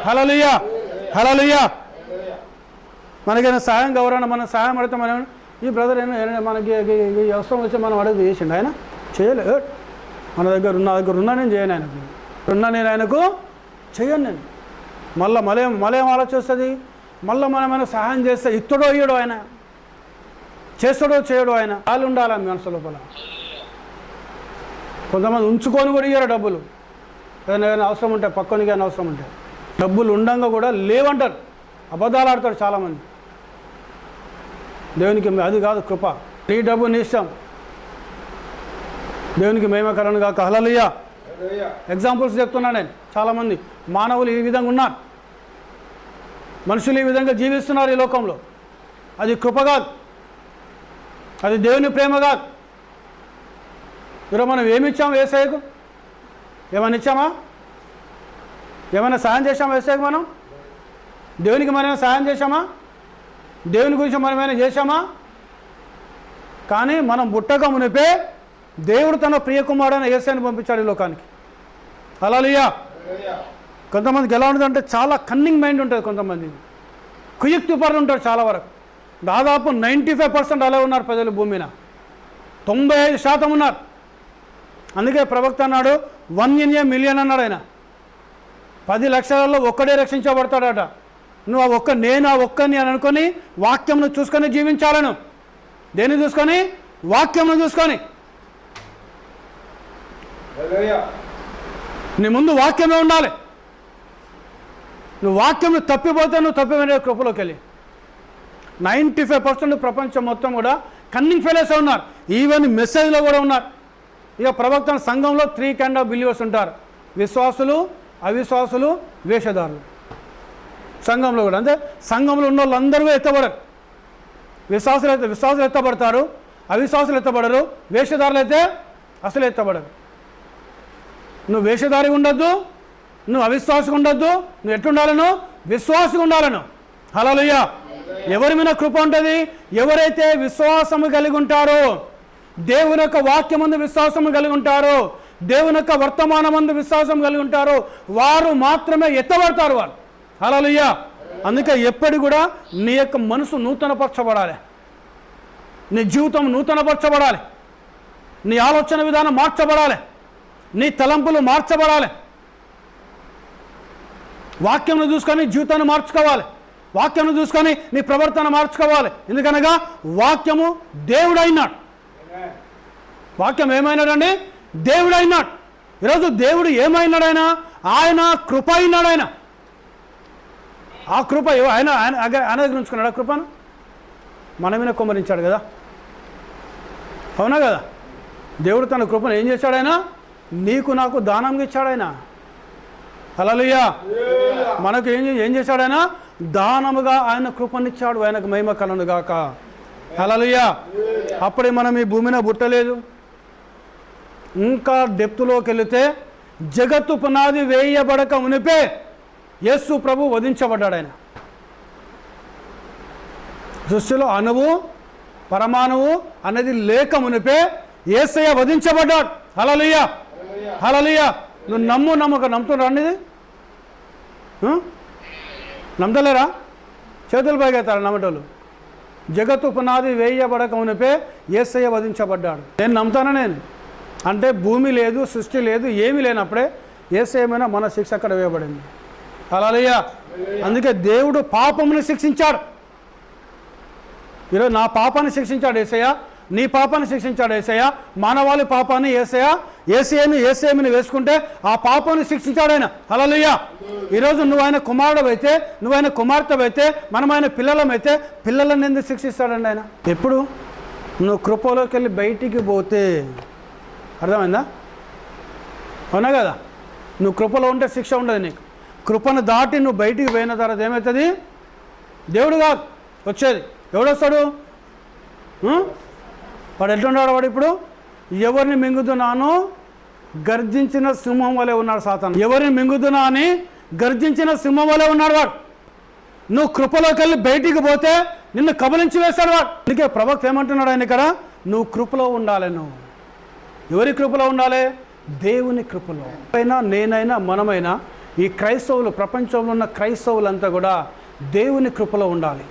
[SPEAKER 1] హల్లెలూయా, హల్లెలూయా. మనకైనా సాయం కావాలన్నా మనం సాయం అడిగితే మనం ఈ బ్రదర్ మనకి అవసరం వచ్చి మనం అడిగి చేసిండు, ఆయన చేయలేదు. నా దగ్గర ఉన్నా నేను చేయను, ఆయనకు ఉన్నా నేను ఆయనకు చేయను. నేను మళ్ళీ ఏం ఆలోచిస్తుంది, మళ్ళీ మనం ఏమైనా సహాయం చేస్తే ఇత్తడో ఇయ్యడో ఆయన, చేస్తాడో చేయడో ఆయన. వాళ్ళు ఉండాలి మనసు లోపల. కొంతమంది ఉంచుకొని కూడా ఇయ్యారు డబ్బులు, ఏదైనా అవసరం ఉంటాయి, పక్కనికి ఏమైనా అవసరం ఉంటాయి. డబ్బులు ఉండంగా కూడా లేవంటారు, అబద్ధాలు ఆడతారు చాలామంది. దేవునికి అది కాదు కృప. నీ డబ్బు నీ ఇష్టం, దేవునికి మహిమకరణ కాక. హల్లెలూయా. ఎగ్జాంపుల్స్ చెప్తున్నాను నేను. చాలామంది మానవులు ఈ విధంగా ఉన్నారు, మనుషులు ఈ విధంగా జీవిస్తున్నారు ఈ లోకంలో. అది కృప కాదు, అది దేవుని ప్రేమ కాదు. ఈరోజు మనం ఏమి ఇచ్చాము యేసయ్యకు? ఏమైనా ఇచ్చామా? ఏమైనా సాయం చేశామా యేసయ్యకు? మనం దేవునికి మనమేమైనా సాయం చేశామా? దేవుని గురించి మనం ఏమైనా చేశామా? కానీ మనం పుట్టక మునిపే దేవుడు తన ప్రియకుమారుడైన యేసయ్యను పంపించాడు ఈ లోకానికి. హల్లెలూయా. కొంతమందికి ఎలా ఉంటుందంటే చాలా కన్నింగ్ మైండ్ ఉంటుంది, కొంతమంది కుయుక్తి పరులు ఉంటారు. చాలా వరకు దాదాపు 95% అలా ఉన్నారు ప్రజలు భూమి మీద, 95% ఉన్నారు. అందుకే ప్రవక్త అన్నాడు 1 in a million అన్నాడు. ఆయన 10 లక్షలలో ఒక్కడే రక్షించబడతాడట. నువ్వు నేను ఆ ఒక్కని అని అనుకొని వాక్యంను చూసుకొని జీవించాలను. దేన్ని చూసుకొని? వాక్యంను చూసుకొని. నీ ముందు వాక్యమే ఉండాలి. నువ్వు వాక్యం తప్పిపోతే నువ్వు తప్పిపోయిన కృపలోకి వెళ్ళి 95% ప్రపంచం మొత్తం కూడా కన్నింగ్ ఫెలోస్ ఉన్నారు. ఈవెన్ మెసేజ్లో కూడా ఉన్నారు. ఇక ప్రవక్త సంఘంలో 3 kind of బిలీవర్స్ ఉంటారు: విశ్వాసులు, అవిశ్వాసులు, వేషధారులు. సంఘంలో కూడా అంటే సంఘంలో ఉన్న వాళ్ళందరూ ఎత్తబడరు. విశ్వాసులు ఎత్తబడతారు, అవిశ్వాసులు ఎత్తబడరు, వేషధారులు అయితే అసలు ఎత్తబడరు. నువ్వు వేషధారి ఉండొద్దు, నువ్వు అవిశ్వాసంగా ఉండొద్దు. నువ్వు ఎట్టుండాలను? విశ్వాసంగా ఉండాలను. హల్లెలూయా. ఎవరి మీద కృప ఉంటుంది? ఎవరైతే విశ్వాసము కలిగి ఉంటారో, దేవుని యొక్క వాక్యమందు విశ్వాసము కలిగి ఉంటారో, దేవుని యొక్క వర్తమానమందు విశ్వాసం కలిగి ఉంటారో వారు మాత్రమే ఎత్తబడతారు వాళ్ళు. హల్లెలూయా. అందుకే ఎప్పటి కూడా నీ యొక్క మనసు నూతనపరచబడాలి, నీ జీవితం నూతనపరచబడాలి, నీ ఆలోచన విధానం మార్చబడాలి, నీ తలంపులు మార్చబడాలి. వాక్యంను చూసుకొని జీవితాన్ని మార్చుకోవాలి, వాక్యంను చూసుకొని నీ ప్రవర్తన మార్చుకోవాలి. ఎందుకనగా వాక్యము దేవుడైనాడు. వాక్యం ఏమైనాడండి? దేవుడైనాడు. ఈరోజు దేవుడు ఏమైనాడు? ఆయన కృప అయినాడు. ఆయన ఆ కృప ఆయన దగ్గర ఉంచుకున్నాడు. ఆ కృపను మన మీద కుమ్మరించాడు కదా, అవునా కదా? దేవుడు తన కృపను ఏం చేశాడు? ఆయన నీకు నాకు దానంగా ఇచ్చాడు. ఆయన హల్లెలూయా. మనకు ఏం చేశాడు? ఆయన దానముగా ఆయన కృపనిచ్చాడు. ఆయనకు మహిమ కలుగును గాక. హల్లెలూయా. అప్పుడే మనం ఈ భూమిని పుట్టలేదు. ఇంకా డెప్త్లోకి వెళితే జగత్తు పునాది వేయబడక మునిపే యేసు ప్రభు వధించబడ్డాడు. ఆయన సృష్టిలో అణువు పరమాణువు అనేది లేక మునిపే యేసయ్య వధించబడ్డాడు. హల్లెలూయా, హల్లెలూయా. నువ్వు నమ్ముతున్నా ఇది నమ్మలేరా? చేతులు పైకెత్తారు నమ్మటోళ్ళు. జగత్తు పునాది వేయబడక మునిపే యేసయ్య వధించబడ్డాడు. నేను నమ్ముతానా? నేను అంటే భూమి లేదు, సృష్టి లేదు, ఏమీ లేనప్పుడే యేసయ్య మీద మన శిక్ష అక్కడ వేయబడింది. హల్లెలూయా. అందుకే దేవుడు పాపమును శిక్షించాడు. ఈరోజు నా పాపాన్ని శిక్షించాడు యేసయ్య, నీ పాపాన్ని శిక్షించాడు యేసయ్య. మానవాళి పాపాన్ని యేసయ్యని వేసుకుంటే ఆ పాపాన్ని శిక్షించాడు ఆయన. హల్లెలూయా. ఈరోజు నువ్వు ఆయన కుమారుడు అయితే, నువ్వు ఆయన కుమార్తె అయితే, మనం ఆయన పిల్లలమైతే పిల్లలను ఎందుకు శిక్షిస్తాడండి ఆయన? ఎప్పుడు నువ్వు కృపలోకి వెళ్ళి బయటికి పోతే, అర్థమైందా? అవునా కదా? నువ్వు కృపలో ఉంటే శిక్ష ఉండదు నీకు. కృపను దాటి నువ్వు బయటికి పోయిన తర్వాత ఏమవుతుంది? దేవుడు కాదు వచ్చేది. ఎవడొస్తాడు? వాడు ఎట్లున్నాడు? వాడు ఇప్పుడు ఎవరిని మింగుతున్నానో గర్జించిన సింహం వలె ఉన్నాడు సాతాను. ఎవరిని మింగుతున్నా అని గర్జించిన సింహం వలె ఉన్నాడు వాడు. నువ్వు కృపలోకి వెళ్ళి బయటికి పోతే నిన్ను కబలించి వేస్తాడు వాడు. అందుకే ప్రవక్త ఏమంటున్నాడు ఆయన ఇక్కడ? నువ్వు కృపలో ఉండాలి. నువ్వు ఎవరి కృపలో ఉండాలి? దేవుని కృపలో. అయినా నేనైనా మనమైనా ఈ క్రైస్తవులు, ప్రపంచంలో ఉన్న క్రైస్తవులంతా కూడా దేవుని కృపలో ఉండాలి.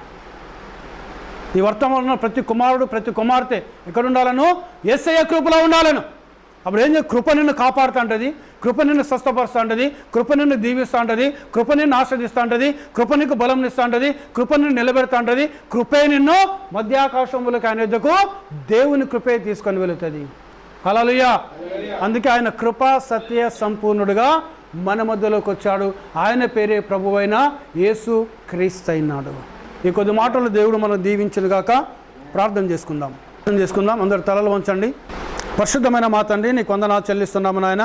[SPEAKER 1] ఈ వర్తమానంలో ప్రతి కుమారుడు, ప్రతి కుమార్తె ఎక్కడ ఉండాలను? యేసయ్య కృపలో ఉండాలను. అప్పుడు ఏం చేయాలి? కృప నిన్ను కాపాడుతూ ఉంటుంది, కృప నిన్ను స్వస్థపరుస్తూ ఉంటుంది, కృప నిన్ను దీవిస్తూ ఉంటుంది, కృప నిన్ను ఆస్వాదిస్తూ ఉంటుంది, కృప నీకు బలం ఇస్తూ ఉంటుంది, కృప నిన్ను నిలబెడతా ఉంటుంది. కృపే నిన్ను మధ్యాకాశములకు ఆయన యొద్దకు దేవుని కృపే తీసుకొని వెళుతుంది. హల్లెలూయా. అందుకే ఆయన కృపా సత్య సంపూర్ణుడుగా మన మధ్యలోకి వచ్చాడు. ఆయన పేరే ప్రభువైన యేసు క్రీస్తు అయినాడు. ఈ కొద్ది మాటలు దేవుడు మనం దీవించును గాక. ప్రార్థన చేసుకుందాం. అందరు తలలు వంచండి. పరిశుద్ధమైన మా తండ్రి, నీకు వందనాలు చెల్లిస్తున్నాము నాయన.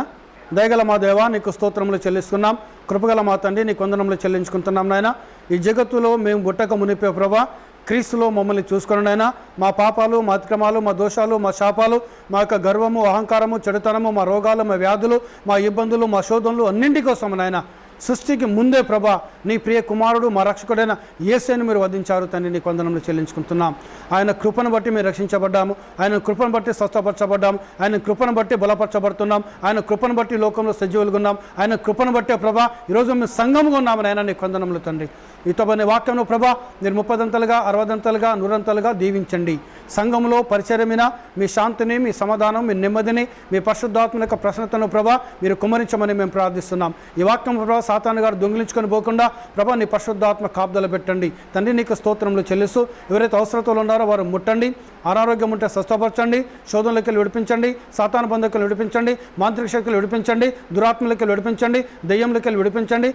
[SPEAKER 1] దయగల మా దేవా, నీకు స్తోత్రములు చెల్లిస్తున్నాం. కృపగల మా తండ్రి, నీకు వందనములు చెల్లించుకుంటున్నాం నాయన. ఈ జగత్తులో మేము గుట్టక మునిపే ప్రభా, క్రీస్తులో మమ్మల్ని చూసుకుని అయినా మా పాపాలు, మా అతిక్రమాలు, మా దోషాలు, మా శాపాలు, మా యొక్క గర్వము, అహంకారము, చెడుతనము, మా రోగాలు, మా వ్యాధులు, మా ఇబ్బందులు, మా శోధనలు అన్నింటి కోసం నాయన సృష్టికి ముందే ప్రభా నీ ప్రియ కుమారుడు, మా రక్షకుడైన యేసయ్యను మీరు వధించారు తండ్రి. నీకు వందనములు చెల్లించుకుంటున్నాం. ఆయన కృపను బట్టి మేము రక్షించబడ్డాము, ఆయన కృపను బట్టి స్వస్థపరచబడ్డాము, ఆయన కృపను బట్టి బలపరచబడుతున్నాం, ఆయన కృపను బట్టి లోకంలో సజీవులుగా ఉన్నాం, ఆయన కృపను బట్టే ప్రభా ఈరోజు మేము సంఘముగా ఉన్నాము నాయన. నీకు వందనములు తండ్రి. ఇతబని వాక్యంలో ప్రభా మీరు 30 60 100 దీవించండి. సంఘంలో పరిచర్యమైన మీ శాంతిని, మీ సమాధానం, మీ నెమ్మదిని, మీ పరిశుద్ధాత్మ యొక్క ప్రసన్నతను ప్రభా మీరు కుమ్మరించమని మేము ప్రార్థిస్తున్నాం. ఈ వాక్యం ప్రభా సాతాను గారు దొంగిలించుకొని పోకుండా ప్రభా నీ పరిశుద్ధాత్మ కాపుదల పెట్టండి తండ్రి. నీకు స్తోత్రములు చెల్లిస్తూ ఎవరైతే అవసరతలు ఉన్నారో వారు ముట్టండి. అనారోగ్యం ఉంటే స్వస్థపరచండి, శోధనలకి విడిపించండి, సాతాను బంధకులు విడిపించండి, మాంత్రిక శక్తులు విడిపించండి, దురాత్మలకి విడిపించండి, దయ్యంలకి విడిపించండి,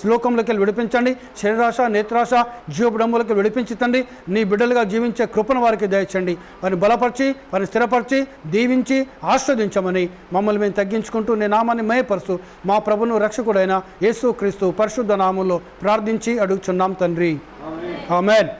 [SPEAKER 1] శ్లోకంలకి విడిపించండి, శరీరాశ, నేత్రాశ, జీవబడంబులకి విడిపించి తండ్రి నీ బిడ్డలుగా జీవించే కృపను వారికి దయచండి. వారిని బలపరిచి, వారిని స్థిరపరిచి, దీవించి ఆస్వాదించమని మమ్మల్ని మేము తగ్గించుకుంటూ నీ నామాన్ని మయపరుస్తూ మా ప్రభును రక్షకుడైన యేసు క్రీస్తు పరిశుద్ధ నామములో ప్రార్థించి అడుగుచున్నాం తండ్రి. ఆమేన్.